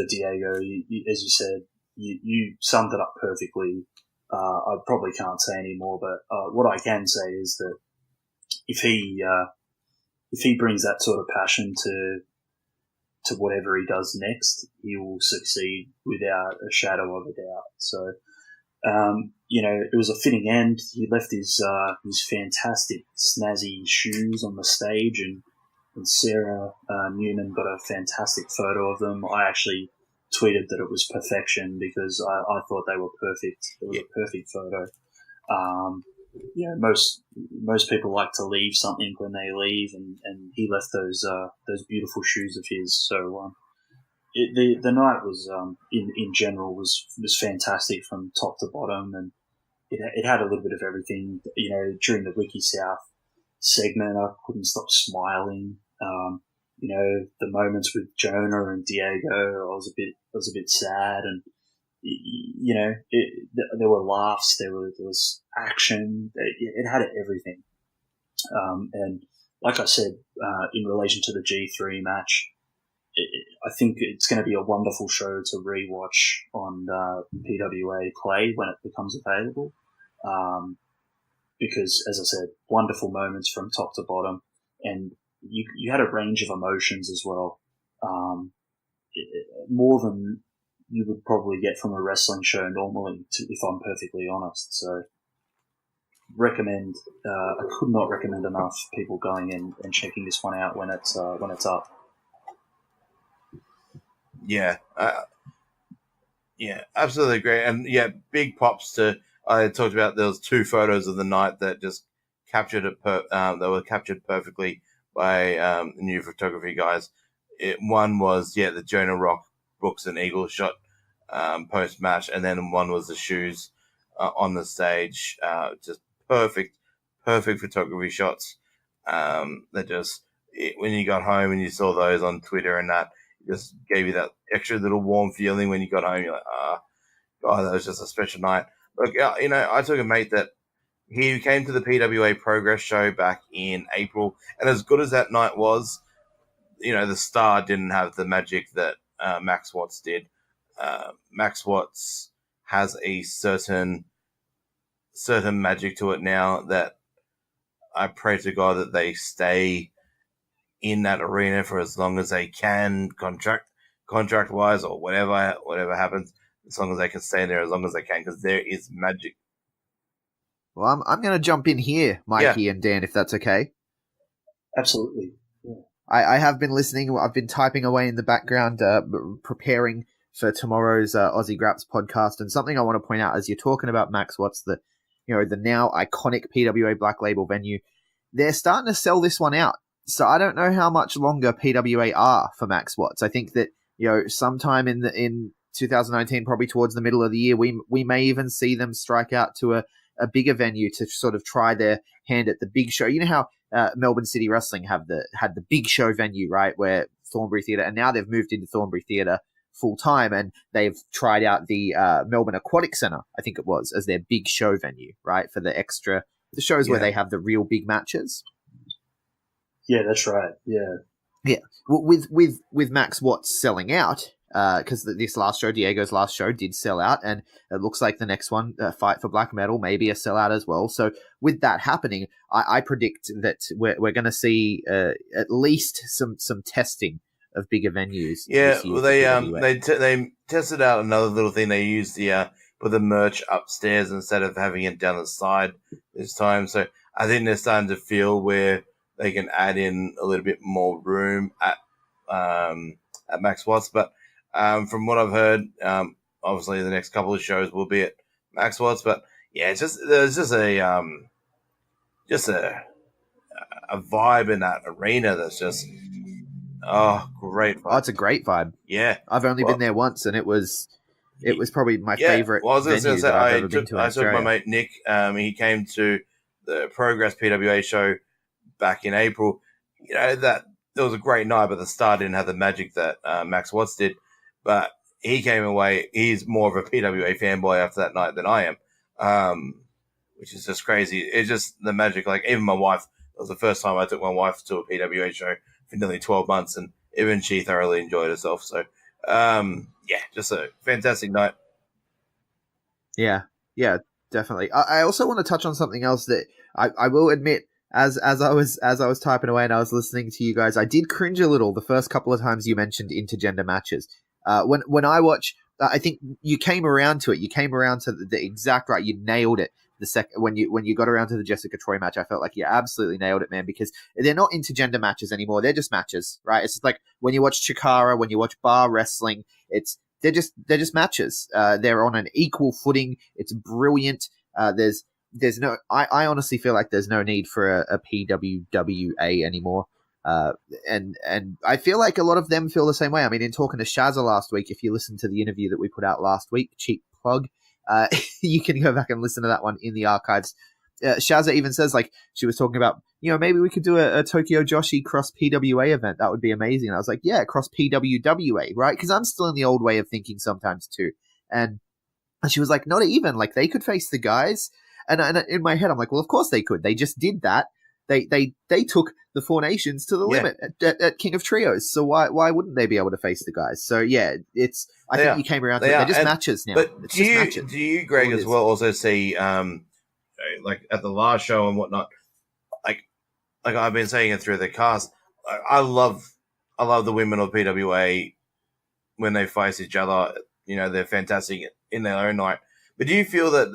Diego. As you said, you summed it up perfectly. I probably can't say any more, but what I can say is that if he brings that sort of passion to whatever he does next, he will succeed without a shadow of a doubt. So, it was a fitting end. He left his fantastic snazzy shoes on the stage, and Sarah Newman got a fantastic photo of them. I actually tweeted that it was perfection because I thought they were perfect. It was a perfect photo. Most people like to leave something when they leave, and he left those beautiful shoes of his. So the night was in general was fantastic from top to bottom, and it had a little bit of everything. During the Wiki South segment, I couldn't stop smiling. The moments with Jonah and Diego, I was a bit sad, and there were laughs, there was action. It had everything. And like I said, in relation to the G3 match, I think it's going to be a wonderful show to rewatch on PWA Play when it becomes available. Because, as I said, wonderful moments from top to bottom, and you had a range of emotions as well, more than you would probably get from a wrestling show normally, if I'm perfectly honest. So, recommend. I could not recommend enough people going in and checking this one out when it's up. Yeah, absolutely great, and big props to. I talked about there was 2 photos of the night that just captured it. They were captured perfectly by new photography guys. One was the Jonah Rock, Brooks and Eagle shot post match, and then one was the shoes on the stage. Just perfect photography shots. That just when you got home and you saw those on Twitter and that, it just gave you that extra little warm feeling when you got home. You're like, God, that was just a special night. Look, I took a mate that he came to the PWA Progress show back in April, and as good as that night was, the Star didn't have the magic that Max Watts did. Max Watts has a certain magic to it now that I pray to God that they stay in that arena for as long as they can, contract wise or whatever happens. As long as they can stay there, as long as they can, because there is magic. Well, I'm going to jump in here, Mikey and Dan, if that's okay. Absolutely. Yeah. I have been listening. I've been typing away in the background, preparing for tomorrow's Aussie Graps podcast. And something I want to point out as you're talking about Max Watts, the now iconic PWA Black Label venue, they're starting to sell this one out. So I don't know how much longer PWA are for Max Watts. I think that sometime in 2019, probably towards the middle of the year, we may even see them strike out to a bigger venue to sort of try their hand at the big show. You know how Melbourne City Wrestling had the big show venue, right, where Thornbury Theatre, and now they've moved into Thornbury Theatre full time, and they've tried out the Melbourne Aquatic Centre, I think it was, as their big show venue, right, for the shows where they have the real big matches. Yeah, that's right. Yeah. Yeah. With Max Watts selling out, because this last show, Diego's last show, did sell out, and it looks like the next one, Fight for Black Metal, may be a sellout as well. So with that happening, I predict that we're going to see at least some testing of bigger venues. Yeah, well, they tested out another little thing. They used put the merch upstairs instead of having it down the side this time. So I think they're starting to feel where they can add in a little bit more room at Max Watts, but from what I've heard, obviously the next couple of shows will be at Max Watts. But yeah, there's just a vibe in that arena that's just great vibe. Oh, it's a great vibe. Yeah, I've only been there once, and it was probably my favorite. Well, I was going to say I took my mate Nick. He came to the Progress PWA show back in April. That it was a great night, but the Star didn't have the magic that Max Watts did. But he came away. He's more of a PWA fanboy after that night than I am, which is just crazy. It's just the magic. Like even my wife It was the first time I took my wife to a PWA show for nearly 12 months, and even she thoroughly enjoyed herself. So, just a fantastic night. Yeah, definitely. I also want to touch on something else that I will admit, as I was typing away and I was listening to you guys, I did cringe a little the first couple of times you mentioned intergender matches. When I watch, I think you came around to it. You came around to the exact right. You nailed it. The second when you got around to the Jessica Troy match, I felt like you absolutely nailed it, man. Because they're not intergender matches anymore. They're just matches, right? It's just like when you watch Chikara, when you watch bar wrestling, they're just matches. They're on an equal footing. It's brilliant. There's no. I honestly feel like there's no need for a PWWA anymore. And I feel like a lot of them feel the same way. I mean, in talking to Shazza last week, if you listen to the interview that we put out last week, cheap plug, you can go back and listen to that one in the archives. Shazza even says, like, she was talking about, maybe we could do a Tokyo Joshi cross PWA event. That would be amazing. And I was like, yeah, cross PWWA, right? Because I'm still in the old way of thinking sometimes too. And she was like, not even, like, they could face the guys. And in my head, I'm like, well, of course they could. They just did that. They took the Four Nations to the limit at King of Trios. So why wouldn't they be able to face the guys? So yeah, I think you came around to it. They're just matches now. But it's do just matches. Do you, Greg, as well also see like at the last show and whatnot, like I've been saying it through the cast, I love the women of PWA when they face each other. They're fantastic in their own right. But do you feel that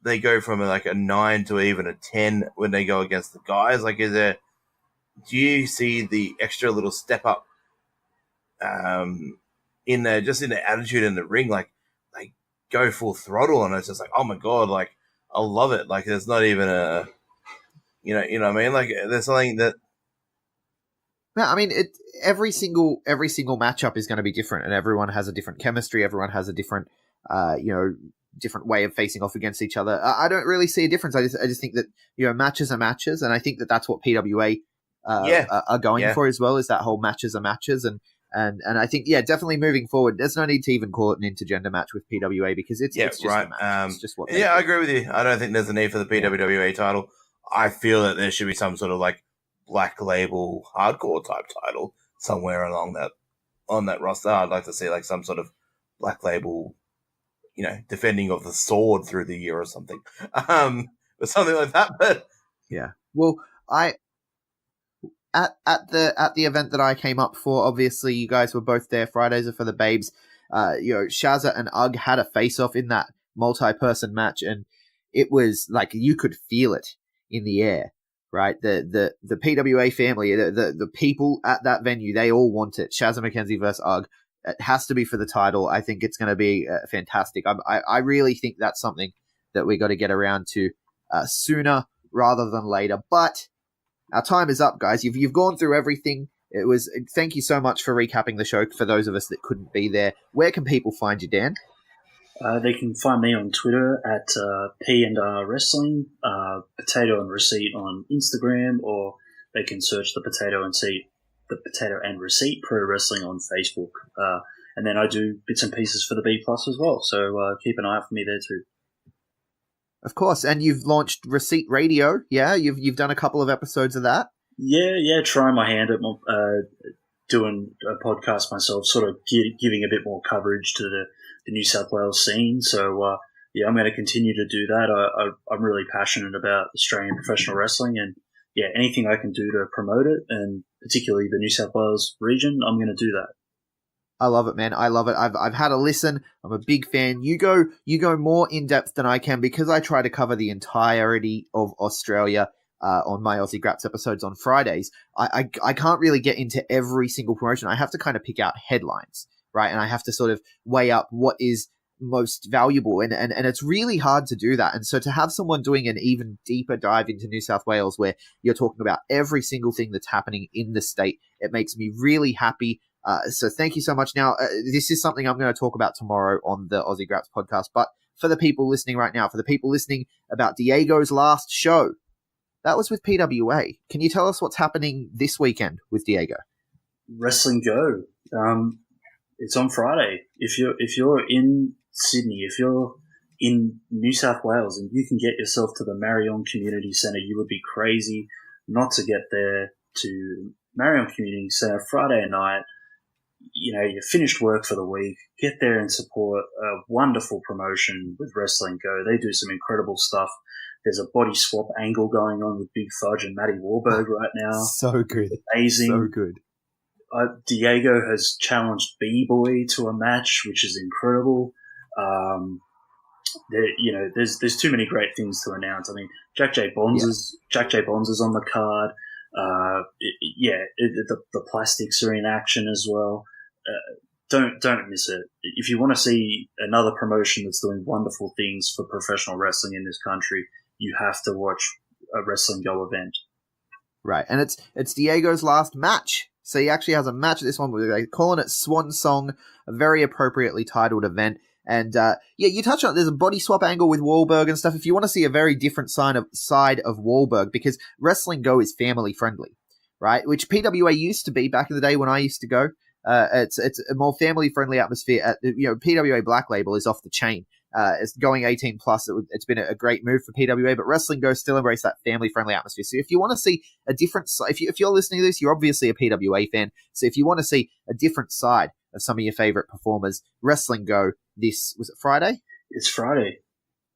they go from like a 9 to even a 10 when they go against the guys? Like, do you see the extra little step up in their attitude in the ring? Like, they go full throttle, and it's just like, oh my God, like, I love it. Like, there's not even a, you know what I mean? Like, there's something that. No, I mean, every single matchup is going to be different, and everyone has a different chemistry. Everyone has a different, different way of facing off against each other. I don't really see a difference. I just think that matches are matches, and I think that that's what PWA are going for as well. Is that whole matches are matches, and I think definitely moving forward, there's no need to even call it an intergender match with PWA because it's just right. a match. It's just what. I agree with you. I don't think there's a need for the PWA title. I feel that there should be some sort of like black label hardcore type title somewhere along on that roster. I'd like to see like some sort of black label, defending of the sword through the year or something, or something like that. But yeah, well, at the event that I came up for, obviously you guys were both there. Fridays are for the babes. Shazza and Ugg had a face off in that multi-person match, and it was like you could feel it in the air. Right, the PWA family, the people at that venue, they all want it. Shazza McKenzie versus Ugg. It has to be for the title. I think it's going to be fantastic. I really think that's something that we got to get around to sooner rather than later. But our time is up, guys. You've gone through everything. Thank you so much for recapping the show for those of us that couldn't be there. Where can people find you, Dan? They can find me on Twitter at P&R Wrestling, Potato and Receipt on Instagram, or they can search the Potato and Receipt Pro Wrestling on Facebook. And then I do bits and pieces for the B Plus as well, so keep an eye out for me there too. Of course, and you've launched Receipt Radio, yeah? You've done a couple of episodes of that? Yeah, trying my hand at doing a podcast myself, sort of giving a bit more coverage to the New South Wales scene. So, I'm going to continue to do that. I'm really passionate about Australian professional wrestling, and anything I can do to promote it, and particularly the New South Wales region, I'm going to do that. I love it, man. I love it. I've had a listen. I'm a big fan. You go more in depth than I can because I try to cover the entirety of Australia on my Aussie Graps episodes on Fridays. I can't really get into every single promotion. I have to kind of pick out headlines. Right, and I have to sort of weigh up what is most valuable, and it's really hard to do that. And so to have someone doing an even deeper dive into New South Wales, where you're talking about every single thing that's happening in the state, it makes me really happy. So thank you so much. Now, this is something I'm going to talk about tomorrow on the Aussie Graps podcast. But for the people listening right now, for the people listening about Diego's last show, that was with PWA. Can you tell us what's happening this weekend with Diego? Wrestling Go. It's on Friday. If you're in Sydney, if you're in New South Wales and you can get yourself to the Marion Community Centre, you would be crazy not to get there to Marion Community Centre Friday night. You know, you finished work for the week, get there and support a wonderful promotion with Wrestling Go. They do some incredible stuff. There's a body swap angle going on with Big Fudge and Matty Wahlberg right now. So good. Amazing. So good. Diego has challenged B-Boy to a match, which is incredible. There's too many great things to announce. I mean, Jack J. Bonds is on the card. The plastics are in action as well. Don't miss it. If you want to see another promotion that's doing wonderful things for professional wrestling in this country, you have to watch a Wrestling Go event. Right, and it's Diego's last match. So he actually has a match at this one. They're calling it Swan Song, a very appropriately titled event. And you touched on it. There's a body swap angle with Wahlberg and stuff. If you want to see a very different side of Wahlberg, because Wrestling Go is family friendly, right? Which PWA used to be back in the day when I used to go. It's a more family friendly atmosphere. PWA Black Label is off the chain. It's going 18 plus. It's been a great move for PWA, but Wrestling Go still embrace that family friendly atmosphere. So if you want to see a different side, if you're listening to this, you're obviously a PWA fan. So if you want to see a different side of some of your favorite performers, Wrestling Go. Was it Friday? It's Friday.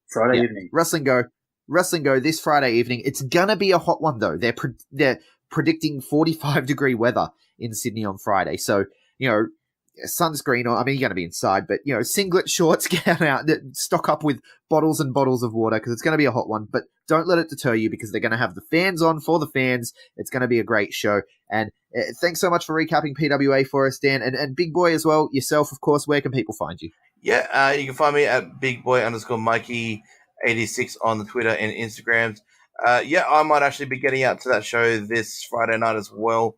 Friday evening. Wrestling Go this Friday evening. It's gonna be a hot one though. They're predicting 45-degree weather in Sydney on Friday. So sunscreen. You're gonna be inside, but singlet, shorts, get out, stock up with bottles and bottles of water because it's gonna be a hot one. But don't let it deter you because they're gonna have the fans on for the fans. It's gonna be a great show. And thanks so much for recapping PWA for us, Dan, and Big Boy as well. Yourself, of course. Where can people find you? Yeah, you can find me at BigBoy_Mikey86 on the Twitter and Instagrams. I might actually be getting out to that show this Friday night as well.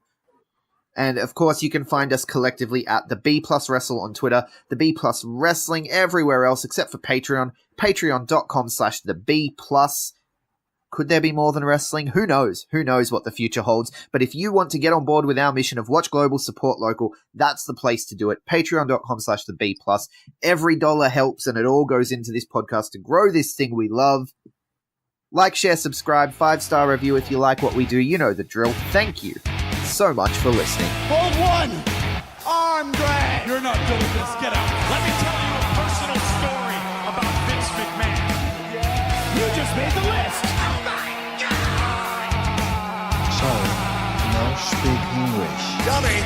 And, of course, you can find us collectively at the B Plus Wrestle on Twitter, the B Plus Wrestling everywhere else except for Patreon, patreon.com/the B Plus. Could there be more than wrestling? Who knows? Who knows what the future holds? But if you want to get on board with our mission of watch global, support local, that's the place to do it. Patreon.com/the B Plus. Every dollar helps, and it all goes into this podcast to grow this thing we love. Like, share, subscribe, 5-star review if you like what we do. You know the drill. Thank you so much for listening. Hold one. Arm drag. You're not doing this. Get out. Let me tell you a personal story about Vince McMahon. You just made the list. So, no speak English. Dummy.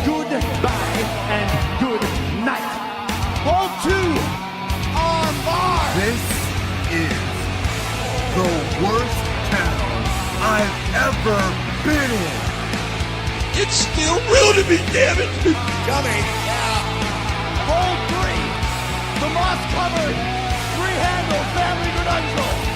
Goodbye and good night. Hold two. Arm bar. This is the worst town I've ever been in. It's still real to me, damn it. Dummy. Hold three. The moss covered. Three-handle family Granunzo.